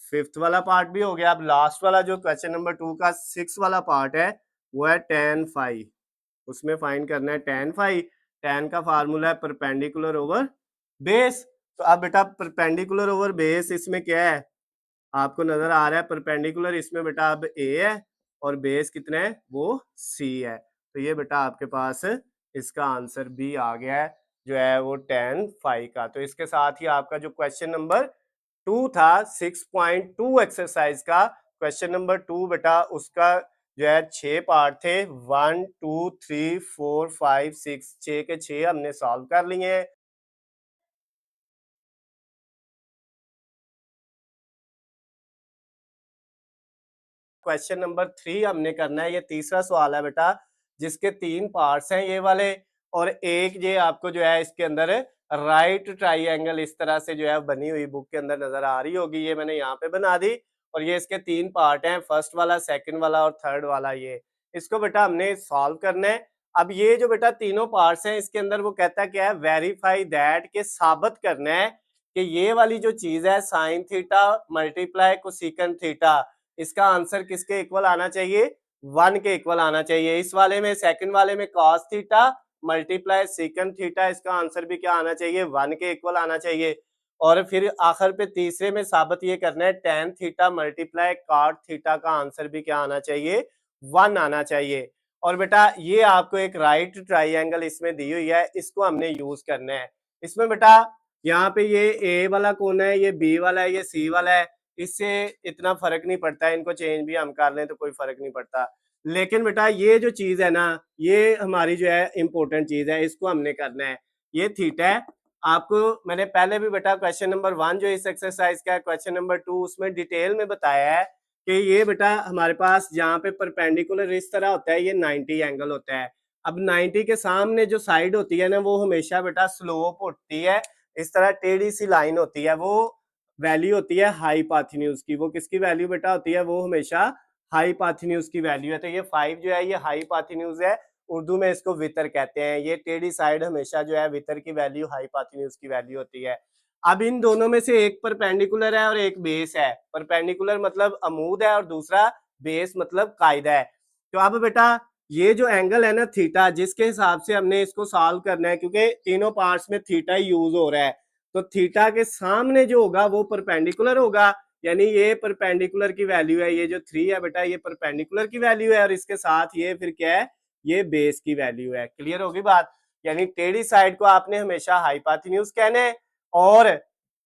फिफ्थ वाला पार्ट भी हो गया। अब लास्ट वाला जो क्वेश्चन नंबर 2 का 6 वाला पार्ट है वो है टेन फाई। उसमें फाइंड करना है टेन फाई। टेन का फार्मूला है परपेंडिकुलर ओवर बेस। तो अब बेटा परपेंडिकुलर ओवर बेस इसमें क्या है, आपको नजर आ रहा है परपेंडिकुलर इसमें बेटा अब ए है और बेस कितने है, वो सी है। तो ये बेटा आपके पास इसका आंसर बी आ गया है, जो है वो 10 का। तो इसके साथ ही आपका जो क्वेश्चन नंबर 2 था 6.2 एक्सरसाइज का, क्वेश्चन नंबर 2 बेटा उसका जो है 6 पार्ट थे, 1 2 3 4 5 6, 6 के 6 हमने सॉल्व कर लिए हैं। क्वेश्चन नंबर 3 हमने करना है, ये तीसरा सवाल है बेटा जिसके 3 पार्ट्स हैं ये वाले, और एक ये आपको जो है इसके अंदर राइट ट्राइंगल इस तरह से जो है बनी हुई बुक के अंदर नजर आ रही होगी, ये मैंने यहाँ पे बना दी, और ये इसके 3 पार्ट हैं, फर्स्ट वाला, सेकंड वाला और थर्ड वाला। ये इसको बेटा हमने सॉल्व करना है। अब ये जो बेटा तीनों पार्ट्स हैं इसके अंदर वो कहता क्या है, वेरीफाई दैट, के साबित करना है कि ये वाली जो चीज है sine theta multiply cosecant theta, इसका आंसर किसके इक्वल आना चाहिए, 1 के इक्वल आना चाहिए। इस वाले में, सेकंड वाले में cos theta multiply second theta, इसका आंसर भी क्या आना चाहिए, 1 के इक्वल आना चाहिए। और फिर आखिर पे तीसरे में साबित ये करना है tan theta multiply cot theta का आंसर भी क्या आना चाहिए, 1 आना चाहिए। और बेटा ये आपको एक राइट ट्राइंगल इसमें दी हुई है, इसको हमने यूज करना है। इसमें बेटा यहाँ पे ये ए वाला कौन है, ये बी वाला है, ये सी वाला है, इससे इतना फर्क नहीं पड़ता, इनको चेंज भी हम कर लें तो कोई फर्क नहीं पड़ता। लेकिन बेटा ये जो चीज है ना, ये हमारी जो है इंपॉर्टेंट चीज है, इसको हमने करना है। ये थीटा है, आपको मैंने पहले भी बेटा क्वेश्चन नंबर 1 जो इस एक्सरसाइज का है, क्वेश्चन नंबर 2 उसमें डिटेल में बताया है कि ये बेटा हमारे पास जहाँ पे परपेंडिकुलर इस तरह होता है, ये 90 एंगल होता है। अब 90 के सामने जो साइड होती है ना, वो हमेशा बेटा स्लोप होती है, इस तरह टेढ़ी सी लाइन होती है, वो वैल्यू होती है हाइपोटेन्यूज की। वो किसकी वैल्यू बेटा होती है, वो हमेशा हाइपोटेन्यूज की वैल्यू है। तो ये 5 जो है ये हाइपोटेन्यूज है, उर्दू में इसको वितर कहते हैं। ये टेढ़ी साइड हमेशा जो है वितर की वैल्यू हाइपोटेन्यूज की वैल्यू होती है। अब इन दोनों में से एक परपेंडिकुलर है और एक बेस है। परपेंडिकुलर मतलब अमूद है और दूसरा बेस मतलब कायदा है। तो अब बेटा ये जो एंगल है ना थीटा, जिसके हिसाब से हमने इसको सॉल्व करना है, क्योंकि तीनों पार्ट्स में थीटा यूज हो रहा है, तो थीटा के सामने जो होगा वो परपेंडिकुलर होगा, यानी ये परपेंडिकुलर की वैल्यू है, ये जो 3 है बेटा ये परपेंडिकुलर की वैल्यू है, और इसके साथ ये फिर क्या है, ये बेस की वैल्यू है। क्लियर होगी बात, यानी टेढ़ी साइड को आपने हमेशा हाइपोटेन्यूज कहना है, और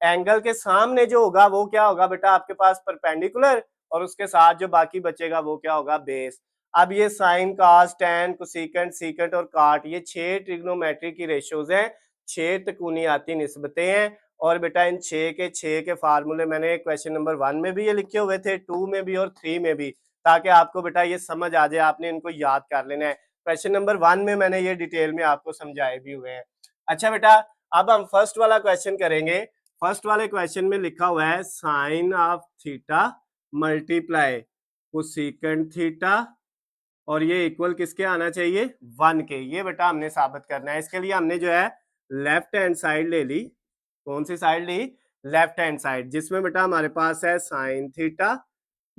एंगल के सामने जो होगा वो क्या होगा बेटा आपके पास परपेंडिकुलर, और उसके साथ जो बाकी बचेगा वो क्या होगा, बेस। अब ये sign cos tan cosecant secant और काट, ये 6 ट्रिग्नोमेट्री की रेशियोज हैं, 6 त्रिकोणीय निस्बतें हैं, और बेटा इन 6 के फार्मूले मैंने क्वेश्चन नंबर 1 में भी ये लिखे हुए थे, 2 में भी और 3 में भी, ताकि आपको बेटा ये समझ आ जाए, आपने इनको याद कर लेना है। क्वेश्चन नंबर 1 में मैंने ये डिटेल में आपको समझाए भी हुए हैं। अच्छा बेटा अब हम फर्स्ट वाला क्वेश्चन करेंगे। फर्स्ट वाले क्वेश्चन में लिखा हुआ है sine of theta multiply cosecant theta, और ये इक्वल किसके आना चाहिए, 1 के। ये बेटा हमने साबित करना है। इसके लिए हमने जो है लेफ्ट हैंड साइड ले ली। कौन सी साइड ली, लेफ्ट हैंड साइड, जिसमें बेटा हमारे पास है sine theta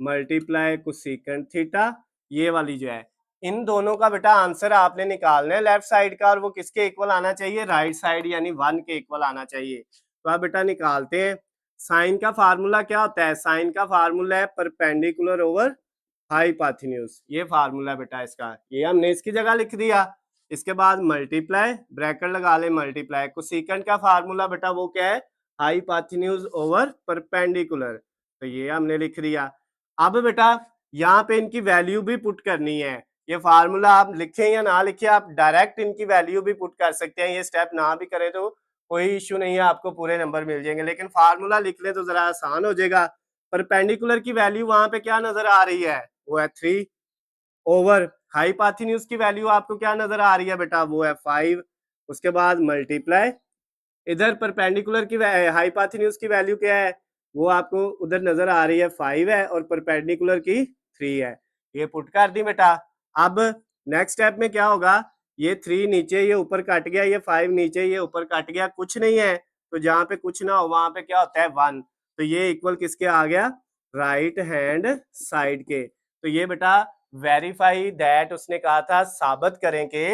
multiply cosecant theta, ये वाली जो है, इन दोनों का बेटा आंसर आपने निकालना है लेफ्ट साइड का, और वो किसके इक्वल आना चाहिए, राइट साइड, यानी 1 के इक्वल आना चाहिए। तो आप बेटा निकालते हैं। साइन का फार्मूला क्या होता है, साइन का फार्मूला है परपेंडिकुलर ओवर हाइपोटेन्यूज, ये फार्मूला बेटा इसका, ये हमने इसकी जगह लिख दिया। इसके बाद मल्टीप्लाई, ब्रैकेट लगा ले, मल्टीप्लाई कोसेकेंट का फार्मूला बेटा वो क्या है, हाइपोटेन्यूज ओवर परपेंडिकुलर, तो ये हमने लिख दिया। अब बेटा यहाँ पे इनकी वैल्यू भी पुट करनी है। ये फार्मूला आप लिखें या ना लिखें, आप डायरेक्ट इनकी वैल्यू भी पुट कर सकते हैं, ये स्टेप ना भी करें तो कोई इश्यू नहीं है, आपको पूरे नंबर मिल जाएंगे, लेकिन फार्मूला लिख ले तो जरा आसान हो जाएगा। परपेंडिकुलर की वैल्यू वहां पे क्या नजर आ रही है, वो है 3 ओवर हाइपोटेन्यूज की वैल्यू आपको क्या नजर आ रही है बेटा, वो है 5। उसके बाद मल्टीप्लाई, इधर परपेंडिकुलर की हाइपोटेन्यूज की वैल्यू क्या है, वो आपको उधर नजर आ रही है 5 है, और परपेंडिकुलर की 3 है। ये पुट कर दी बेटा। अब नेक्स्ट स्टेप में क्या होगा, ये 3 नीचे ये ऊपर कट गया, ये 5 नीचे ये ऊपर कट गया, कुछ नहीं है, तो जहां पे कुछ ना हो वहां पे क्या होता है 1, तो ये इक्वल किसके आ गया, राइट हैंड साइड के। तो ये बेटा वेरीफाई दैट उसने कहा था साबित करें कि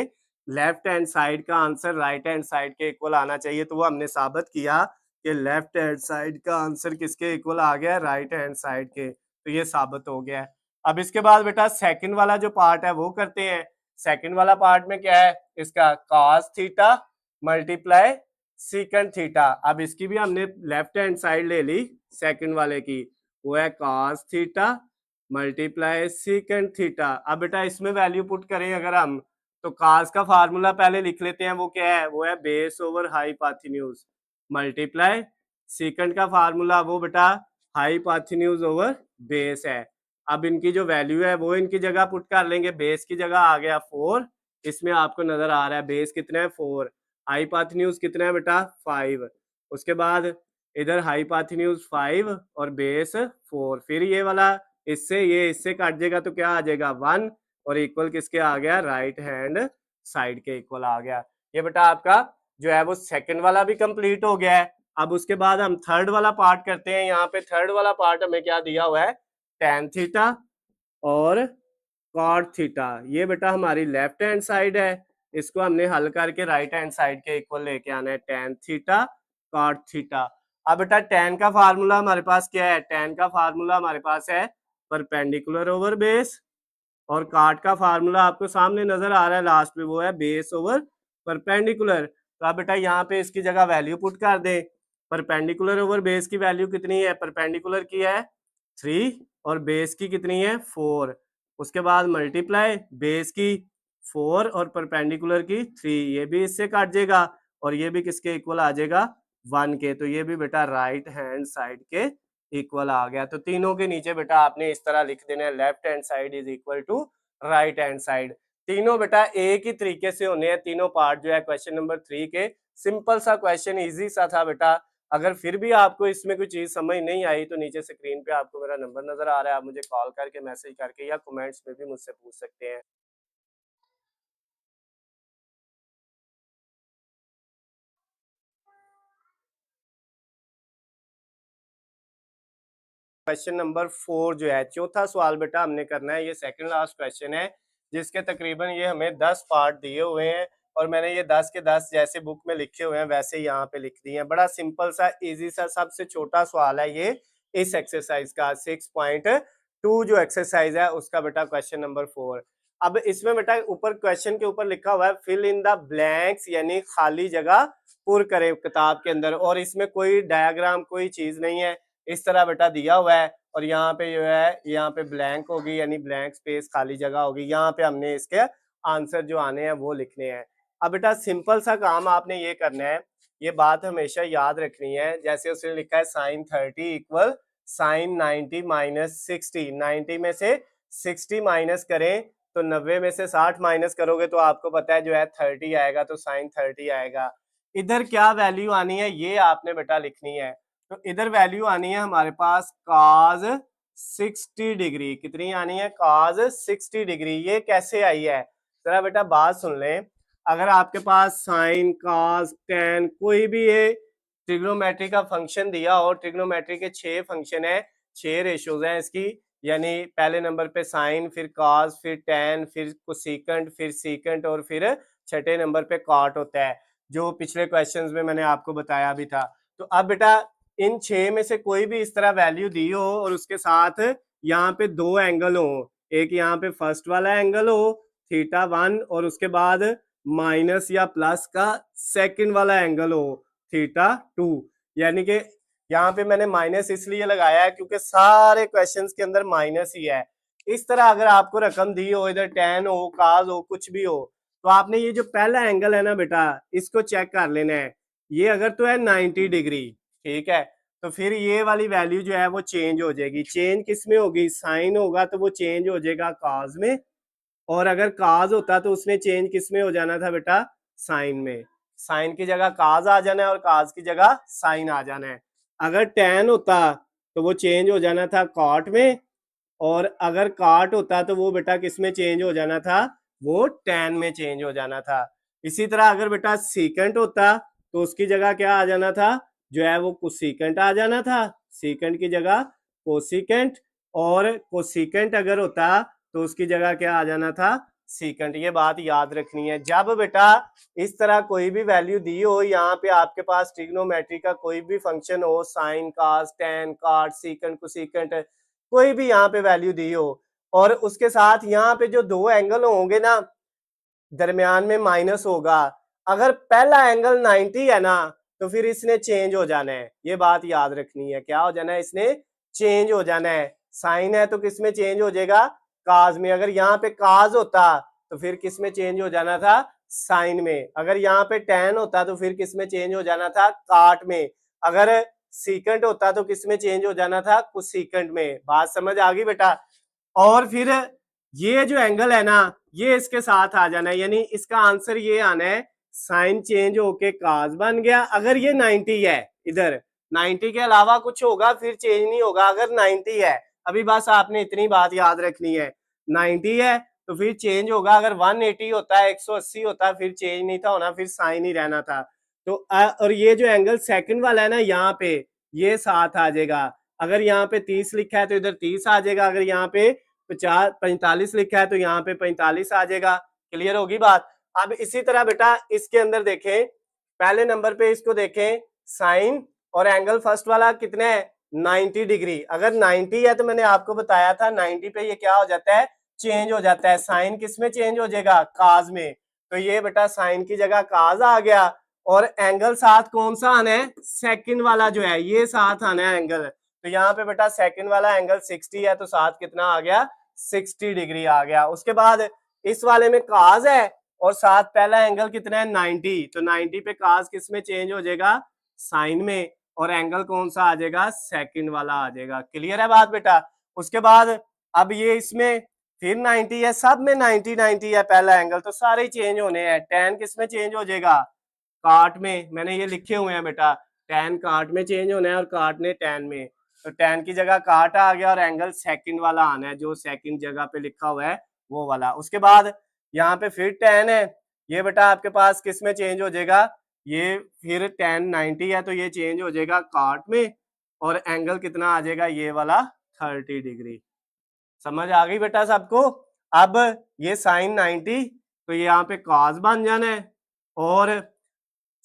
लेफ्ट हैंड साइड का आंसर राइट हैंड साइड के इक्वल आना चाहिए, तो वो हमने साबित किया कि लेफ्ट हैंड साइड का आंसर किसके इक्वल आ गया, राइट हैंड साइड के, तो ये साबित हो गया है। अब इसके बाद बेटा सेकंड वाला जो पार्ट है वो करते हैं। सेकंड वाला पार्ट में क्या है, इसका cos theta multiply secant theta. अब इसकी भी हमने लेफ्ट हैंड साइड ले ली सेकंड वाले की, वो है cos theta multiply secant theta. अब बेटा इसमें वैल्यू पुट करें अगर हम, तो cos का फार्मूला पहले लिख लेते हैं, वो क्या है, वो है base over hypotenuse multiply secant का फार्मूला वो बेटा हाइपोटेन्यूज ओवर बेस है। अब इनकी जो वैल्यू है वो इनकी जगह पुट कर लेंगे, बेस की जगह आ गया 4, इसमें आपको नजर आ रहा है बेस कितना है 4, हाइपोटेन्यूज कितना है बेटा 5, उसके बाद इधर हाइपोटेन्यूज 5 और बेस 4, फिर ये वाला ये इससे काट जाएगा तो क्या आ जाएगा 1 और इक्वल किसके आ गया, राइट हैंड साइड के इक्वल आ गया। ये बेटा आपका जो है वो सेकंड वाला भी कंप्लीट हो गया है। अब उसके बाद हम थर्ड वाला पार्ट करते हैं। यहाँ पे थर्ड वाला पार्ट हमें क्या दिया हुआ है, tan थीटा और cot थीटा। ये बेटा हमारी लेफ्ट हैंड साइड है, इसको हमने हल करके राइट हैंड साइड के इक्वल लेके आना है, tan थीटा cot थीटा। अब बेटा tan का फार्मूला हमारे पास क्या है, tan का फार्मूला हमारे पास है परपेंडिकुलर ओवर बेस, और काट का फार्मूला आपको सामने नजर आ रहा है लास्ट में, वो है बेस ओवर परपेंडिकुलर। तो आप बेटा यहाँ पे इसकी जगह वैल्यू पुट कर दे, परपेंडिकुलर ओवर बेस की वैल्यू कितनी है, परपेंडिकुलर की है 3 और बेस की कितनी है 4, उसके बाद मल्टीप्लाई बेस की 4 और परपेंडिकुलर की 3, ये भी इससे काट जाएगा और ये भी किसके इक्वल आ जाएगा 1 के, तो ये भी बेटा राइट हैंड साइड के इक्वल आ गया। तो तीनों के नीचे बेटा आपने इस तरह लिख देना है, left hand side is equal to right hand side. तीनों बेटा एक ही तरीके से होने हैं, तीनों पार्ट जो है क्वेश्चन नंबर 3 के। सिंपल सा क्वेश्चन, इजी सा था बेटा। अगर फिर भी आपको इसमें कोई चीज समझ नहीं आई तो नीचे स्क्रीन पे आपको मेरा नंबर नजर आ रहा है, आप मुझे कॉल करके, मैसेज करके या कमेंट्स में भी मुझसे पूछ सकते हैं। क्वेश्चन नंबर 4 जो है, चौथा सवाल बेटा हमने करना है, ये सेकंड लास्ट क्वेश्चन है, जिसके तकरीबन ये हमें 10 पार्ट दिए हुए हैं और मैंने ये 10 के 10 जैसे बुक में लिखे हुए हैं वैसे यहाँ पे लिख दिए हैं। बड़ा सिंपल सा इजी सा सबसे छोटा सवाल है ये इस एक्सरसाइज का, 6.2 जो एक्सरसाइज है उसका बेटा क्वेश्चन नंबर 4। अब इसमें बेटा ऊपर क्वेश्चन के ऊपर लिखा हुआ है फिल इन द ब्लैंक्स, यानी खाली जगह पुर करें किताब के अंदर, और इसमें कोई डायग्राम कोई चीज नहीं है, इस तरह बेटा दिया हुआ है और यहाँ पे जो है यहाँ पे ब्लैंक होगी, यानी ब्लैंक स्पेस खाली जगह होगी, यहाँ पे हमने इसके आंसर जो आने हैं वो लिखने हैं। अब बेटा सिंपल सा काम आपने ये करना है, ये बात हमेशा याद रखनी है, जैसे उसने लिखा है साइन 30 इक्वल साइन 90 माइनस 60, 90 में से 60 माइनस करें तो 90 में से 60 माइनस करोगे तो आपको पता है जो है 30 आएगा, तो साइन 30 आएगा। इधर क्या वैल्यू आनी है ये आपने बेटा लिखनी है, तो इधर वैल्यू आनी है हमारे पास cos 60 डिग्री, कितनी आनी है cos 60 डिग्री। ये कैसे आई है, जरा बेटा बात सुन लें। अगर आपके पास साइन cos tan कोई भी ये ट्रिग्नोमेट्री का फंक्शन दिया हो, ट्रिग्नोमेट्री के 6 फंक्शन है, 6 रेशियोज हैं इसकी, यानी पहले नंबर पे साइन, फिर cos, फिर tan, फिर कोसेकेंट, फिर सीकेंट और फिर छठे नंबर पे cot होता है, जो पिछले क्वेश्चंस में मैंने आपको बताया भी था। तो अब बेटा इन 6 में से कोई भी इस तरह वैल्यू दी हो और उसके साथ यहाँ पे 2 एंगल हो, एक यहाँ पे फर्स्ट वाला एंगल हो θ1 और उसके बाद माइनस या प्लस का सेकंड वाला एंगल हो θ2, यानी कि यहाँ पे मैंने माइनस इसलिए लगाया है क्योंकि सारे क्वेश्चंस के अंदर माइनस ही है। इस तरह अगर आपको रकम दी हो, इधर tan हो cos हो कुछ भी हो, तो आपने ये जो पहला एंगल है ना बेटा इसको चेक कर लेना है, ये अगर तो है 90 डिग्री, ठीक है, तो फिर ये वाली वैल्यू जो है वो चेंज हो जाएगी। चेंज किस में होगी, साइन होगा तो वो चेंज हो जाएगा cos में, और अगर cos होता तो उसने चेंज किस में हो जाना था बेटा, साइन में, साइन की जगह cos आ जाना है और cos की जगह साइन आ जाना है। अगर tan होता तो वो चेंज हो जाना था cot में, और अगर cot होता तो वो बेटा किस में चेंज हो जाना था, वो tan में चेंज हो जाना था। इसी तरह अगर बेटा सीकेंट होता तो उसकी जगह क्या आ जाना था, जो है वो कोसेकेंट आ जाना था, सीकेंट की जगह कोसेकेंट, और कोसेकेंट अगर होता तो उसकी जगह क्या आ जाना था, सीकेंट। ये बात याद रखनी है। जब बेटा इस तरह कोई भी वैल्यू दी हो, यहाँ पे आपके पास ट्रिग्नोमेट्री का कोई भी फंक्शन हो, sine, cos, tan, cot, secant, cosecant, कोई भी यहाँ पे वैल्यू दी हो, और उसके साथ यहाँ पे जो दो एंगल होंगे ना, दरमियान में माइनस होगा। अगर पहला एंगल 90 है ना, तो फिर इसने चेंज हो जाना है। ये बात याद रखनी है। क्या हो जाना है? इसने चेंज हो जाना है। साइन है तो किस में चेंज हो जाएगा? काज में। अगर यहाँ पे काज होता तो फिर किस में चेंज हो जाना था? साइन में। अगर यहाँ पे टेन होता तो फिर किस में चेंज हो जाना था? काट में। अगर सीकेंट होता तो किस में चेंज हो जाना था? कुछ सीकेंट में। बात समझ आ गई बेटा? और फिर ये जो एंगल है ना, ये इसके साथ आ जाना है, यानी इसका आंसर ये आना है, साइन चेंज होके काज बन गया। अगर ये 90 है, इधर 90 के अलावा कुछ होगा फिर चेंज नहीं होगा। अगर 90 है, अभी बस आपने इतनी बात याद रखनी है, 90 है तो फिर चेंज होगा। अगर 180 होता है, 180 होता है, फिर चेंज नहीं था होना, फिर साइन ही रहना था। तो और ये जो एंगल सेकंड वाला है ना, यहाँ पे ये साथ आ जाएगा। अगर यहाँ पे 30 लिखा है तो इधर 30 आ जाएगा। अगर यहाँ पे 45 लिखा है तो यहाँ पे 45 आ जाएगा। क्लियर होगी बात? अब इसी तरह बेटा इसके अंदर देखें, पहले नंबर पे इसको देखें, साइन और एंगल फर्स्ट वाला कितने है? 90 डिग्री। अगर 90 है तो मैंने आपको बताया था 90 पे ये क्या हो जाता है? चेंज हो जाता है। साइन किस में चेंज हो जाएगा? काज में। तो ये बेटा साइन की जगह काज आ गया। और एंगल साथ कौन सा आना है? सेकंड वाला जो है, ये साथ आना है एंगल। तो यहाँ पे बेटा सेकंड वाला एंगल 60 है तो साथ कितना आ गया? 60 डिग्री आ गया। उसके बाद इस वाले में काज है और साथ पहला एंगल कितना है? 90। तो 90 पे काज किस में चेंज हो जाएगा? साइन में। और एंगल कौन सा आ जाएगा? सेकंड वाला आ जाएगा। क्लियर है बात बेटा? उसके बाद अब ये इसमें फिर 90 है, सब में 90 90 है पहला एंगल, तो सारे चेंज होने हैं। टेन किस में चेंज हो जाएगा? काट में। मैंने ये लिखे हुए हैं बेटा, टेन काट में चेंज होना है और काट ने टेन में। तो टेन की जगह काट आ गया और एंगल सेकंड वाला आना है, जो सेकंड जगह पे लिखा हुआ है वो वाला। उसके बाद यहाँ पे फिर टेन है, ये बेटा आपके पास किस में चेंज हो जाएगा? ये फिर टेन 90 है तो ये चेंज हो जाएगा काट में, और एंगल कितना आ जाएगा? ये वाला 30 डिग्री। समझ आ गई बेटा सबको? अब ये साइन 90 तो ये यहाँ पे कॉस बन जाना है, और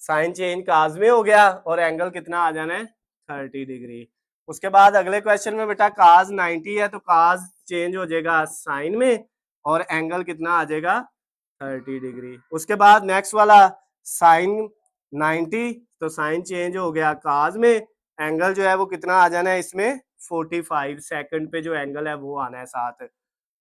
साइन चेंज काज में हो गया, और एंगल कितना आ जाना है? 30 डिग्री। उसके बाद अगले क्वेश्चन में बेटा काज 90 है तो काज चेंज हो जाएगा साइन में, और एंगल कितना आ जाएगा? 30 डिग्री। उसके बाद नेक्स्ट वाला साइन 90 तो साइन चेंज हो गया काज में, एंगल जो है वो कितना आ जाना है इसमें? 45 सेकंड पे जो एंगल है वो आना है साथ।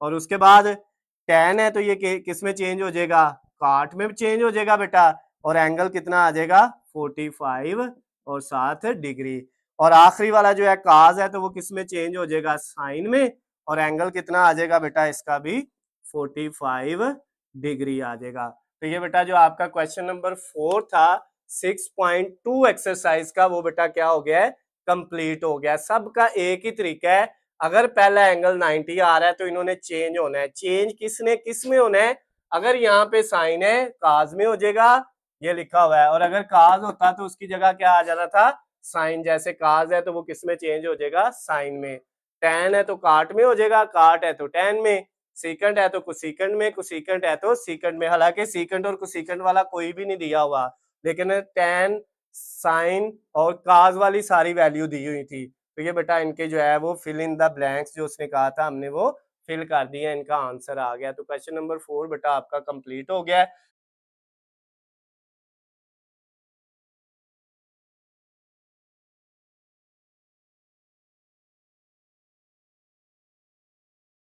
और उसके बाद टेन है तो ये किस में चेंज हो जाएगा? काट में चेंज हो जाएगा बेटा, और एंगल कितना आ जाएगा? 45 और साथ डिग्री। और आखिरी वाला जो है काज है तो वो किस में चेंज हो जाएगा? साइन में, और एंगल कितना आ जाएगा बेटा इसका भी? 45 डिग्री आ जाएगा। तो ये बेटा जो आपका क्वेश्चन नंबर 4 था 6.2 एक्सरसाइज का, वो बेटा क्या हो गया है? कंप्लीट हो गया। सबका एक ही तरीका है, अगर पहला एंगल 90 आ रहा है तो इन्होंने चेंज होना है। चेंज किसने किस में होना है? अगर यहाँ पे साइन है काज में हो जाएगा, ये लिखा हुआ है, और अगर काज होता तो उसकी जगह क्या आ जाना था? साइन। जैसे काज है तो वो किस में चेंज हो जाएगा? साइन में। टेन है तो काट में हो जाएगा, काट है तो टेन में, सीकेंट है तो कुसीकेंट में, कुसीकेंट है तो सीकेंट में। हालांकि सीकेंट और कुसीकेंट वाला कोई भी नहीं दिया हुआ, लेकिन टेन, साइन और काज वाली सारी वैल्यू दी हुई थी। तो ये बेटा इनके जो है वो फिल इन द ब्लैंक्स जो उसने कहा था हमने वो फिल कर दिया, इनका आंसर आ गया। तो क्वेश्चन नंबर 4 बेटा आपका कंप्लीट हो गया है।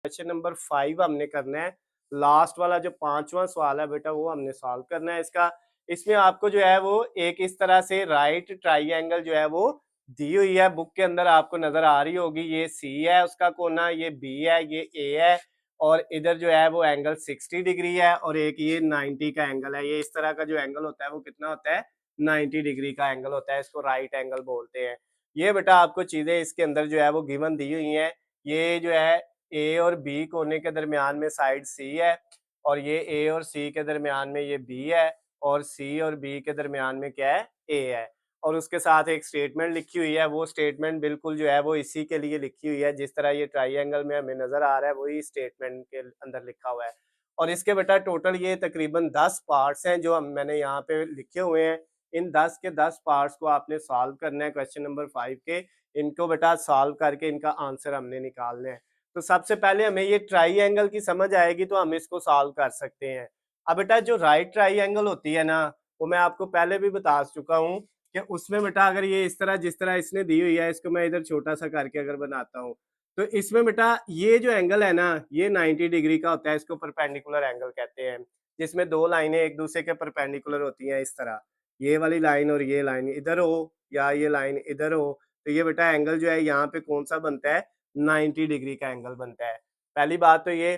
क्वेश्चन नंबर 5 हमने करना है, लास्ट वाला जो पांचवा सवाल है बेटा वो हमने सॉल्व करना है इसका। इसमें आपको जो है वो एक इस तरह से राइट ट्राइंगल जो है वो दी हुई है, बुक के अंदर आपको नजर आ रही होगी। ये सी है उसका कोना, ये बी है, ये ए है, और इधर जो है वो एंगल 60 डिग्री है, और एक ये 90 का एंगल है। ये इस तरह का जो एंगल होता है वो कितना होता है? 90 डिग्री का एंगल होता है, इसको राइट एंगल बोलते हैं। ये बेटा आपको चीजें इसके अंदर जो है वो गिवन दी हुई हैं। ये जो है ए और बी कोने के दरमियान में साइड सी है, और ये ए और सी के दरमियान में ये बी है, और सी और बी के दरमियान में क्या है? ए है। और उसके साथ एक स्टेटमेंट लिखी हुई है, वो स्टेटमेंट बिल्कुल जो है वो इसी के लिए लिखी हुई है, जिस तरह ये ट्राइंगल में हमें नजर आ रहा है वही स्टेटमेंट के अंदर लिखा हुआ है। और इसके बेटा टोटल ये तकरीबन 10 पार्ट्स हैं जो मैंने यहाँ पे लिखे हुए हैं। इन 10 के 10 पार्ट्स को आपने सॉल्व करना है क्वेश्चन नंबर 5 के। इनको बेटा सॉल्व करके इनका आंसर हमने निकालना है। तो सबसे पहले हमें ये ट्राइंगल की समझ आएगी तो हम इसको सॉल्व कर सकते हैं। अब बेटा जो राइट ट्राइंगल होती है ना, वो मैं आपको पहले भी बता चुका हूँ कि उसमें बेटा अगर ये इस तरह जिस तरह इसने दी हुई है, इसको मैं इधर छोटा सा करके अगर बनाता हूँ, तो इसमें बेटा ये जो एंगल है ना, ये 90 डिग्री का होता है। इसको परपेंडिकुलर एंगल कहते हैं, जिसमें दो लाइनें एक दूसरे के परपेंडिकुलर होती हैं। इस तरह ये वाली लाइन और ये लाइन इधर हो या ये लाइन इधर हो, तो ये बेटा एंगल जो है यहाँ पे कौन सा बनता है, 90 डिग्री का एंगल बनता है। पहली बात तो ये।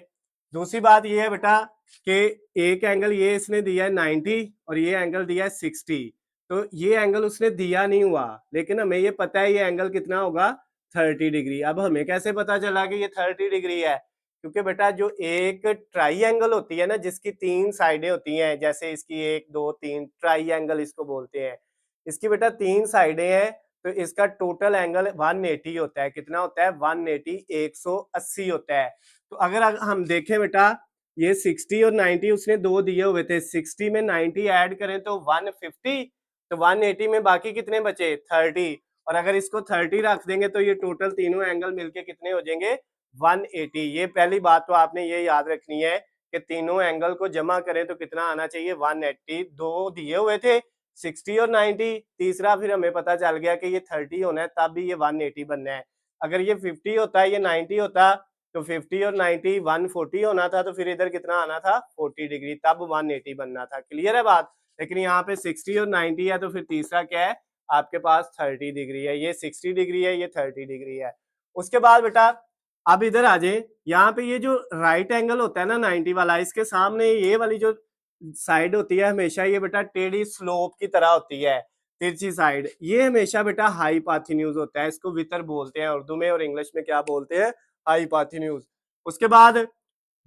दूसरी बात ये है बेटा कि एक एंगल ये इसने दिया है 90 और ये एंगल दिया है 60। तो ये एंगल उसने दिया नहीं हुआ, लेकिन हमें ये पता है ये एंगल कितना होगा, 30 डिग्री। अब हमें कैसे पता चला कि ये 30 डिग्री है? क्योंकि बेटा जो एक ट्राइंगल होती है ना, जिसकी 3 साइडें होती हैं, जैसे इसकी 1 2 3 ट्राइंगल इसको बोलते हैं। इसकी बेटा 3 साइडें हैं, तो इसका टोटल एंगल 180 होता है। कितना होता है? 180, 180 होता है। तो अगर हम देखें बेटा, ये 60 और 90 उसने दो दिए हुए थे। 60 में 90 ऐड करें तो 150, तो 180 में बाकी कितने बचे, 30। और अगर इसको 30 रख देंगे तो ये टोटल तीनों एंगल मिलके कितने हो जाएंगे, 180। ये पहली बात तो आपने ये याद रखनी है कि तीनों एंगल को जमा करें तो कितना आना चाहिए, 180। दो दिए हुए थे 60 और 90, तीसरा फिर हमें पता चल गया कि ये 30 होना है, तब भी ये 180 बनना है। अगर ये 50 होता, ये 90 होता, तो 50 और 90 140 होना था, तो फिर इधर कितना आना था, 40 डिग्री, तब 180 बनना था। क्लियर है बात? लेकिन यहाँ पे 60 और 90 है, तो फिर तीसरा क्या है आपके पास, 30 डिग्री है। ये 60 डिग्री है, ये 30 डिग्री है। उसके बाद बेटा अब इधर आ जाए, यहाँ पे ये जो राइट एंगल होता है ना 90 वाला, इसके सामने ये वाली जो साइड होती है हमेशा ये बेटा टेढ़ी स्लोप की तरह होती है, तिरछी साइड। ये हमेशा बेटा हाइपोटेन्यूज होता है। इसको वितर बोलते हैं उर्दू में, और इंग्लिश में क्या बोलते हैं, हाइपोटेन्यूज। उसके बाद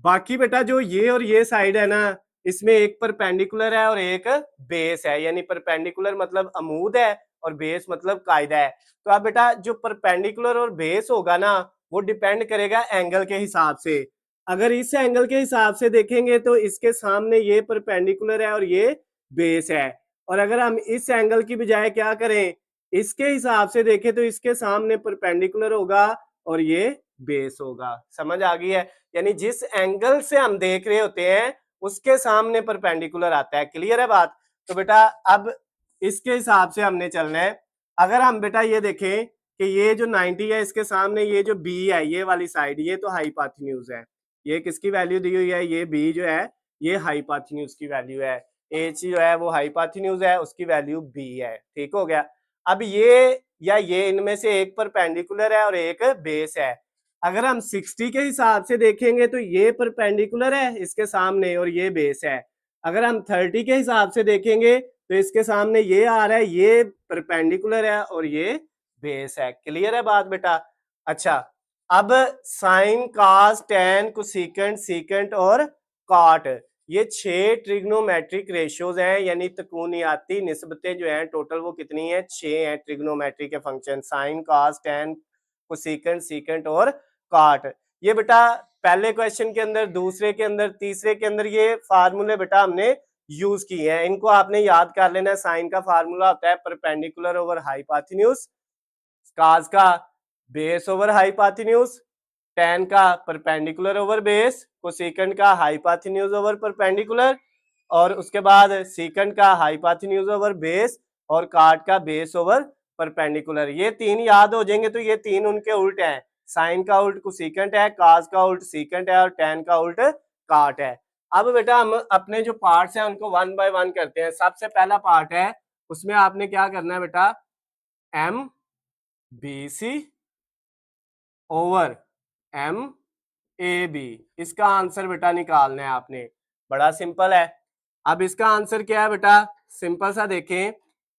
बाकी बेटा जो ये और ये साइड है ना, इसमें एक परपेंडिकुलर है और एक बेस है। यानी परपेंडिकुलर मतलब अमूद है और बेस मतलब कायदा है। तो अब बेटा जो परपेंडिकुलर और बेस होगा ना, वो डिपेंड करेगा एंगल के हिसाब से। अगर इस एंगल के हिसाब से देखेंगे तो इसके सामने ये परपेंडिकुलर है और ये बेस है। और अगर हम इस एंगल की बजाय क्या करें, इसके हिसाब से देखें, तो इसके सामने परपेंडिकुलर होगा और ये बेस होगा। समझ आ गई है? यानी जिस एंगल से हम देख रहे होते हैं उसके सामने परपेंडिकुलर आता है। क्लियर है बात? तो बेटा अब इसके हिसाब से हमने चलना है। अगर हम बेटा ये देखें कि ये जो 90 है, इसके सामने ये जो बी है, ये वाली साइड, ये तो हाइपोटेन्यूज है। ये किसकी वैल्यू दी हुई है, ये बी जो है ये हाइपोटेन्यूज की वैल्यू है। एच जो है वो हाइपोटेन्यूज है, उसकी वैल्यू बी है। ठीक हो गया? अब ये या ये इनमें से एक परपेंडिकुलर है और एक बेस है। अगर हम 60 के हिसाब से देखेंगे तो ये परपेंडिकुलर है इसके सामने और ये बेस है। अगर हम 30 के हिसाब से देखेंगे तो इसके सामने ये आ रहा है, ये परपेंडिकुलर है और ये बेस है। क्लियर है बात बेटा? अच्छा, अब sine, cos, tan, cosecant, secant और कॉट, ये 6 ट्रिग्नोमेट्रिक रेशियोज हैं। यानी तकूनियाती निस्बतें जो हैं टोटल वो कितनी है, 6 हैं ट्रिग्नोमेट्री के function, sine, cos, tan, cosecant, secant और कॉट। ये बेटा पहले क्वेश्चन के अंदर, दूसरे के अंदर, तीसरे के अंदर ये फार्मूले बेटा हमने यूज किए हैं। इनको आपने याद कर लेना। साइन का फार्मूला होता है परपेंडिकुलर ओवर हाइपोटेन्यूज, कॉस का बेस ओवर हाइपोटेन्यूज, टैन का परपेंडिकुलर ओवर बेस, कोसेकेंट का हाइपोटेन्यूज ओवर परपेंडिकुलर, और उसके बाद सीकेंट का हाइपोटेन्यूज ओवर बेस, और कॉट का बेस ओवर परपेंडिकुलर। ये तीन याद हो जाएंगे तो ये तीन उनके उल्ट हैं। साइन का उल्ट कोसेकेंट है, कॉस का उल्ट सीकेंट है और टैन का उल्ट कॉट है। अब बेटा हम अपने जो पार्ट्स हैं उनको वन बाय वन करते हैं। सबसे पहला पार्ट है, उसमें आपने क्या करना है बेटा, M B C over M A B, इसका आंसर बेटा निकालना है आपने। बड़ा सिंपल है। अब इसका आंसर क्या है बेटा, सिंपल सा देखें।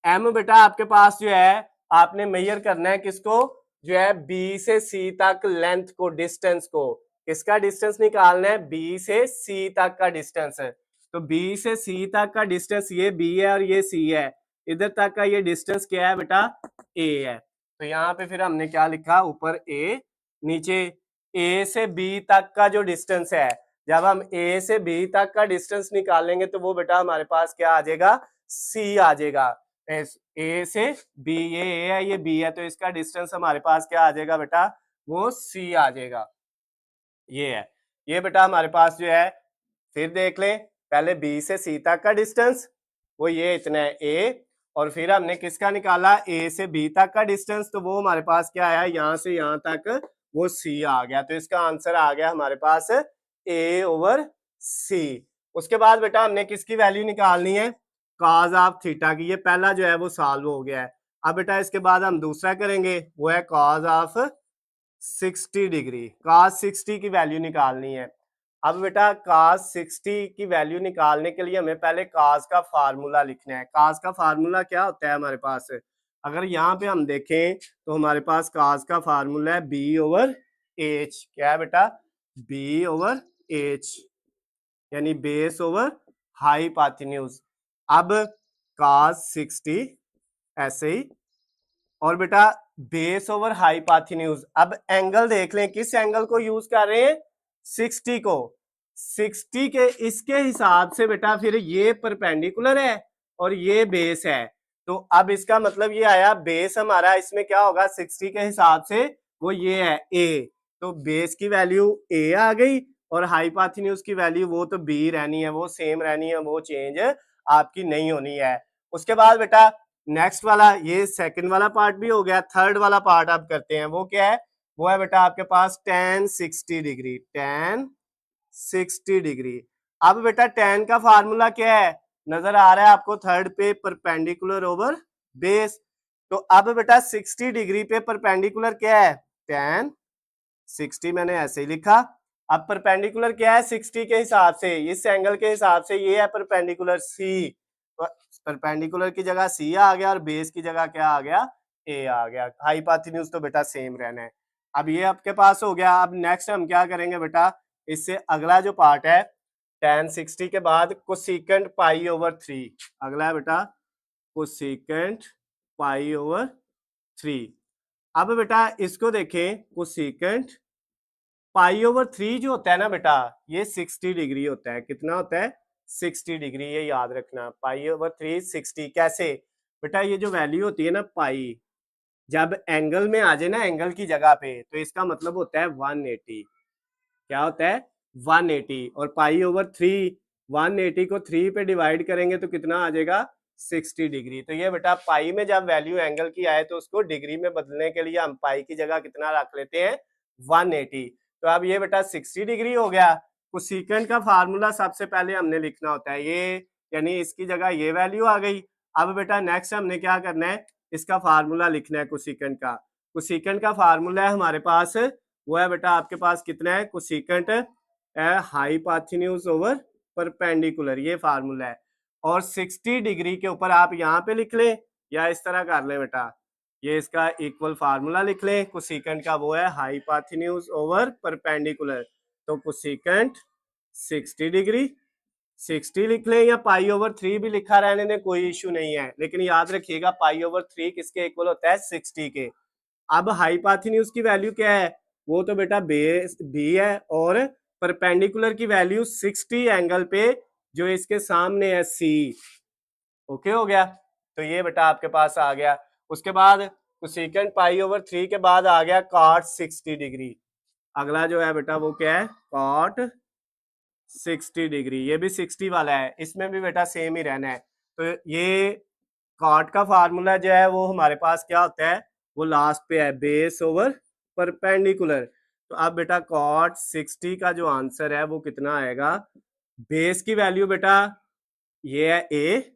एम बेटा आपके पास जो है आपने मेजर करना है किसको, जो है बी से सी तक लेंथ को, डिस्टेंस को। किसका डिस्टेंस निकालना है, बी से सी तक का डिस्टेंस। तो बी से सी तक का डिस्टेंस ये बी है और ये सी है। इधर तक का ये डिस्टेंस क्या है बेटा, ए है। तो यहाँ पे फिर हमने क्या लिखा, ऊपर ए, नीचे ए से बी तक का जो डिस्टेंस है जब हम ए से बी तक का डिस्टेंस निकालेंगे तो वो बेटा हमारे पास क्या आ जाएगा, सी आ जाएगा। ए से बी, ये ए है ये बी है, तो इसका डिस्टेंस हमारे पास क्या आ जाएगा बेटा, वो सी आ जाएगा। ये है, ये बेटा हमारे पास जो है, फिर देख लें, पहले बी से सी तक का डिस्टेंस वो ये इतना है ए, और फिर हमने किसका निकाला, ए से बी तक का डिस्टेंस, तो वो हमारे पास क्या आया, यहाँ से यहाँ तक वो सी आ गया। तो इसका आंसर आ गया हमारे पास ए ओवर सी। उसके बाद बेटा हमने किसकी वैल्यू निकालनी है, कॉस ऑफ थीटा की। ये पहला जो है वो सॉल्व हो गया है। अब बेटा इसके बाद हम दूसरा करेंगे, वो है कॉस ऑफ 60 डिग्री। कॉस 60 की वैल्यू निकालनी है। अब बेटा cos 60 की वैल्यू निकालने के लिए हमें पहले cos का फार्मूला लिखना है। cos का फार्मूला क्या होता है हमारे पास, अगर यहाँ पे हम देखें तो हमारे पास cos का फार्मूला है b ओवर h। क्या है बेटा, b ओवर h, यानी बेस ओवर हाइपोटेन्यूज। अब cos 60 ऐसे ही, और बेटा बेस ओवर हाइपोटेन्यूज। अब एंगल देख लें, किस एंगल को यूज कर रहे हैं, 60 को। 60 के इसके हिसाब से बेटा फिर ये परपेंडिकुलर है और ये बेस है, तो अब इसका मतलब ये आया बेस हमारा इसमें क्या होगा, 60 के हिसाब से वो ये है ए, तो बेस की वैल्यू ए आ गई और हाइपोटेन्यूज की वैल्यू वो तो बी रहनी है, वो सेम रहनी है, वो चेंज आपकी नहीं होनी है। उसके बाद बेटा नेक्स्ट वाला, ये सेकंड वाला पार्ट भी हो गया, थर्ड वाला पार्ट आप करते हैं। वो क्या है, वो है बेटा आपके पास tan 60 डिग्री। tan 60 degree. अब बेटा tan का फार्मूला क्या है, नजर आ रहा है आपको थर्ड पे, परपेंडिकुलर ओवर बेस। तो अब बेटा 60 डिग्री पे परपेंडिकुलर क्या है, tan 60, मैंने ऐसे ही लिखा। अब परपेंडिकुलर क्या है 60 के हिसाब से, इस एंगल के हिसाब से ये है परपेंडिकुलर सी, तो परपेंडिकुलर की जगह सी आ गया और बेस की जगह क्या आ गया, ए आ गया। हाइपोटेन्यूज तो बेटा सेम रहना है। अब ये आपके पास हो गया। अब नेक्स्ट हम क्या करेंगे बेटा, इससे अगला जो पार्ट है tan 60 के बाद कोसेकेंट पाई ओवर 3, अगला है बेटा कोसेकेंट पाई ओवर 3। अब बेटा इसको देखें, कोसेकेंट पाई ओवर 3 जो होता है ना बेटा, ये 60 डिग्री होता है। कितना होता है, 60 डिग्री, ये याद रखना। पाई ओवर 3 60 कैसे बेटा, ये जो वैल्यू होती है ना पाई, जब एंगल में आ जाए ना एंगल की जगह पे, तो इसका मतलब होता है 180। क्या होता है, 180। और पाई ओवर 3, 180 को 3 पे डिवाइड करेंगे तो कितना आ जाएगा, 60 डिग्री। तो ये बेटा पाई में जब वैल्यू एंगल की आए तो उसको डिग्री में बदलने के लिए हम पाई की जगह कितना रख लेते हैं, 180। तो अब ये बेटा 60 डिग्री हो गया। कोसेकेंट का फार्मूला सबसे पहले हमने लिखना होता है ये, यानी इसकी जगह ये वैल्यू आ गई। अब बेटा नेक्स्ट हमने क्या करना है, इसका फार्मूला लिखना है कोसेकेंट का। कोसेकेंट का फार्मूला है हमारे पास, वो है बेटा आपके पास कितना है, कोसेकेंट हाइपोटेन्यूज ओवर परपेंडिकुलर, ये फार्मूला है। और 60 डिग्री के ऊपर आप यहाँ पे लिख लें या इस तरह कर लें बेटा, ये इसका इक्वल फार्मूला लिख लें कोसेकेंट का, वो है हाइपोटेन्यूज ओवर परपेंडिकुलर। तो कोसेकेंट 60 डिग्री 60 लिख लें या पाई ओवर 3 भी लिखा रहने दें, कोई इशू नहीं है, लेकिन याद रखिएगा पाई ओवर 3 किसके इक्वल होता है, 60 के। अब हाइपोटेन्यूज की वैल्यू क्या है, वो तो बेटा बेस बी है और परपेंडिकुलर की वैल्यू 60 एंगल पे जो इसके सामने है सी। ओके हो गया, तो ये बेटा आपके पास आ गया। उसके बाद कोसेकेंट पाई ओवर 3 के बाद आ गया कॉट 60 डिग्री। अगला जो है बेटा वो क्या है, कॉट 60 डिग्री। ये भी 60 वाला है, इसमें भी बेटा सेम ही रहना है। तो ये कॉट का फार्मूला जो है वो हमारे पास क्या होता है, वो लास्ट पे है बेस ओवर परपेंडिकुलर। तो अब बेटा कॉट 60 का जो आंसर है वो कितना आएगा, बेस की वैल्यू बेटा ये है ए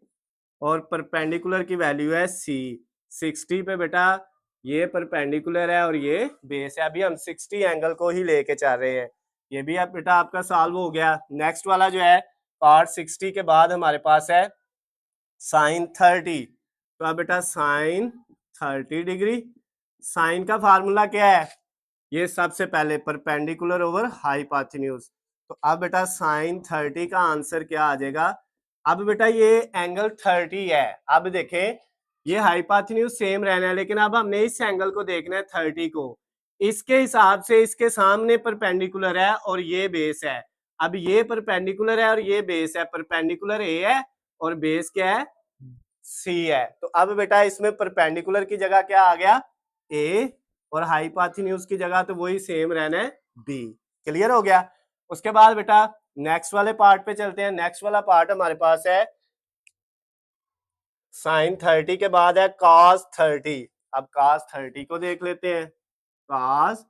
और परपेंडिकुलर की वैल्यू है सी। 60 पे बेटा ये परपेंडिकुलर है और ये बेस है। अभी हम 60 एंगल को ही लेके चल रहे हैं। ये भी अब बेटा आपका सॉल्व हो गया। नेक्स्ट वाला जो है कॉट 60 के बाद हमारे पास है साइन 30। तो अब बेटा साइन 30 डिग्री, साइन का फार्मूला क्या है, ये सबसे पहले परपेंडिकुलर ओवर हाइपोटेन्यूज। तो अब बेटा साइन 30 का आंसर क्या आ जाएगा। अब बेटा ये एंगल 30 है। अब देखें ये हाइपोटेन्यूज सेम रहना है, लेकिन अब हमने इस एंगल को देखना है 30 को, इसके हिसाब से इसके सामने परपेंडिकुलर है और ये बेस है। अब ये परपेंडिकुलर है और ये बेस है, परपेंडिकुलर ए है और बेस क्या है, सी है। तो अब बेटा इसमें परपेंडिकुलर की जगह क्या आ गया, ए, और हाइपोटेन्यूज की जगह तो वही सेम रहना है, बी। क्लियर हो गया। उसके बाद बेटा नेक्स्ट वाले पार्ट पे चलते हैं। नेक्स्ट वाला पार्ट हमारे पास है साइन 30 के बाद है कॉस 30। अब कॉस 30 को देख लेते हैं, कॉस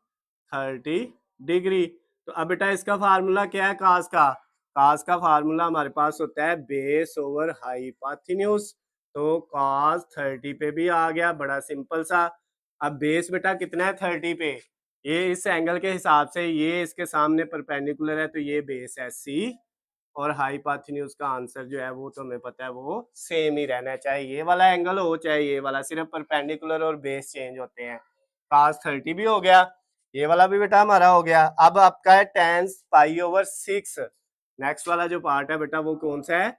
30 डिग्री। तो अब बेटा इसका फार्मूला क्या है कॉस का, कॉस का फार्मूला हमारे पास होता है बेस ओवर हाइपोटेन्यूज। तो कॉस 30 पे भी आ गया, बड़ा सिंपल सा। अब बेस बेटा कितना है 30 पे, ये इस एंगल के हिसाब से ये इसके सामने परपेंडिकुलर है तो ये बेस है सी, और हाइपोटेन्यूज का आंसर जो है वो तो हमें पता है वो सेम ही रहना है, चाहे ये वाला एंगल हो चाहे ये वाला, सिर्फ परपेंडिकुलर और बेस चेंज होते हैं। cos 30 भी हो गया, ये वाला भी बेटा हमारा हो गया। अब आपका है tan π/6। नेक्स्ट वाला जो पार्ट है बेटा वो कौन सा है,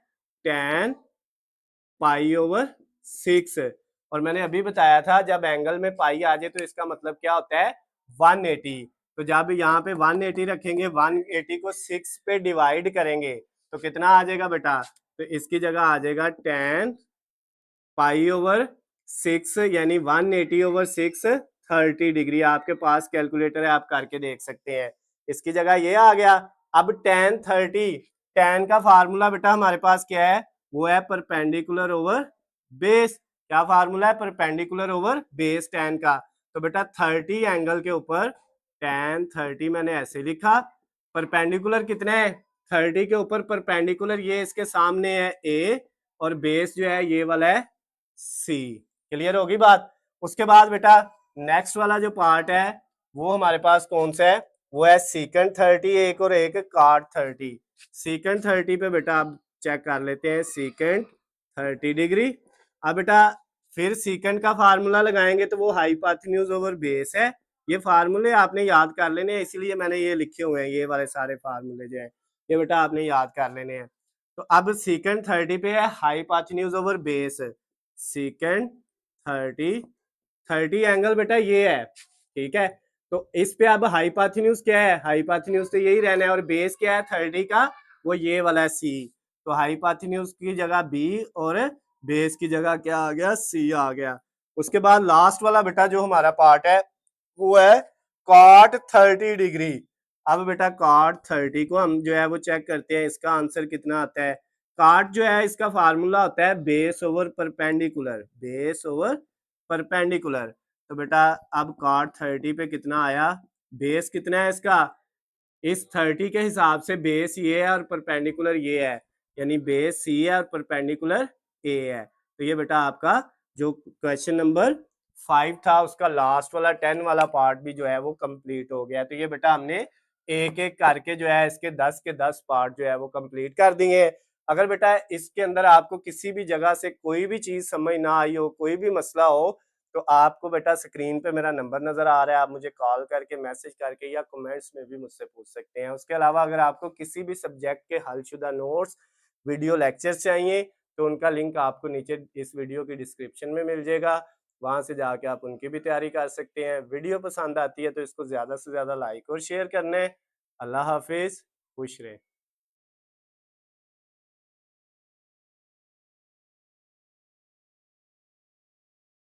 tan π/6। और मैंने अभी बताया था जब एंगल में पाई आ जाए तो इसका मतलब क्या होता है 180। तो जब यहाँ पे 180 रखेंगे, 180 को 6 पे डिवाइड करेंगे तो कितना आ जाएगा बेटा, तो इसकी जगह आ जाएगा tan π/6 यानी 180/6 30 डिग्री। आपके पास कैलकुलेटर है, आप करके देख सकते हैं। इसकी जगह ये आ गया। अब tan 30, tan का फार्मूला बेटा हमारे पास क्या है, वो है परपेंडिकुलर ओवर बेस। क्या फार्मूला है, परपेंडिकुलर ओवर बेस tan का। तो बेटा 30 एंगल के ऊपर tan 30 मैंने ऐसे लिखा, परपेंडिकुलर कितने है 30 के ऊपर, परपेंडिकुलर ये इसके सामने है a, और बेस जो है ये वाला है सी। क्लियर होगी बात। उसके बाद बेटा नेक्स्ट वाला जो पार्ट है वो हमारे पास कौन सा है, वो है सीकेंट 30 एक और एक काट 30। सीकेंट 30 पे बेटा आप चेक कर लेते हैं, सीकेंट 30 डिग्री। अब बेटा फिर सीकेंट का फार्मूला लगाएंगे तो वो हाइपोटेन्यूज ओवर बेस है। ये फार्मूले आपने याद कर लेने हैं, इसीलिए मैंने ये लिखे हुए हैं, ये वाले सारे फार्मूले जो है ये बेटा आपने याद कर लेने हैं। तो अब सीकेंट 30 पे है hypotenuse over base, secant 30 angle बेटा ये है, ठीक है। तो इस पे अब हाइपोटेन्यूज क्या है, हाइपोटेन्यूज तो यही रहना है, और बेस क्या है 30 का, वो ये वाला है सी। तो हाइपोटेन्यूज की जगह बी और बेस की जगह क्या आ गया, सी आ गया। उसके बाद लास्ट वाला बेटा जो हमारा पार्ट है वो है कॉट 30 डिग्री। अब बेटा कॉट 30 को हम जो है वो चेक करते हैं, इसका आंसर कितना आता है। कॉट जो है इसका फार्मूला होता है base over perpendicular, base over perpendicular. तो बेटा अब कॉट 30 पे कितना आया, बेस कितना है इसका, इस 30 के हिसाब से बेस ये है और परपेंडिकुलर ये है, यानी बेस सी है और परपेंडिकुलर ए है। तो ये बेटा आपका जो क्वेश्चन नंबर 5 था उसका लास्ट वाला 10 वाला पार्ट भी जो है वो कंप्लीट हो गया। तो ये बेटा हमने एक एक करके जो है इसके 10 के 10 पार्ट जो है वो कंप्लीट कर दिए। अगर बेटा इसके अंदर आपको किसी भी जगह से कोई भी चीज समझ ना आई हो, कोई भी मसला हो, तो आपको बेटा स्क्रीन पे मेरा नंबर नजर आ रहा है, आप मुझे कॉल करके, मैसेज करके या कमेंट्स में भी मुझसे पूछ सकते हैं। उसके अलावा अगर आपको किसी भी सब्जेक्ट के हलशुदा नोट्स, वीडियो लेक्चर्स चाहिए तो उनका लिंक आपको नीचे इस वीडियो की डिस्क्रिप्शन में मिल जाएगा, वहां से जाके आप उनकी भी तैयारी कर सकते हैं। वीडियो पसंद आती है तो इसको ज्यादा से ज्यादा लाइक और शेयर करना है। अल्लाह हाफिज, खुश रहे।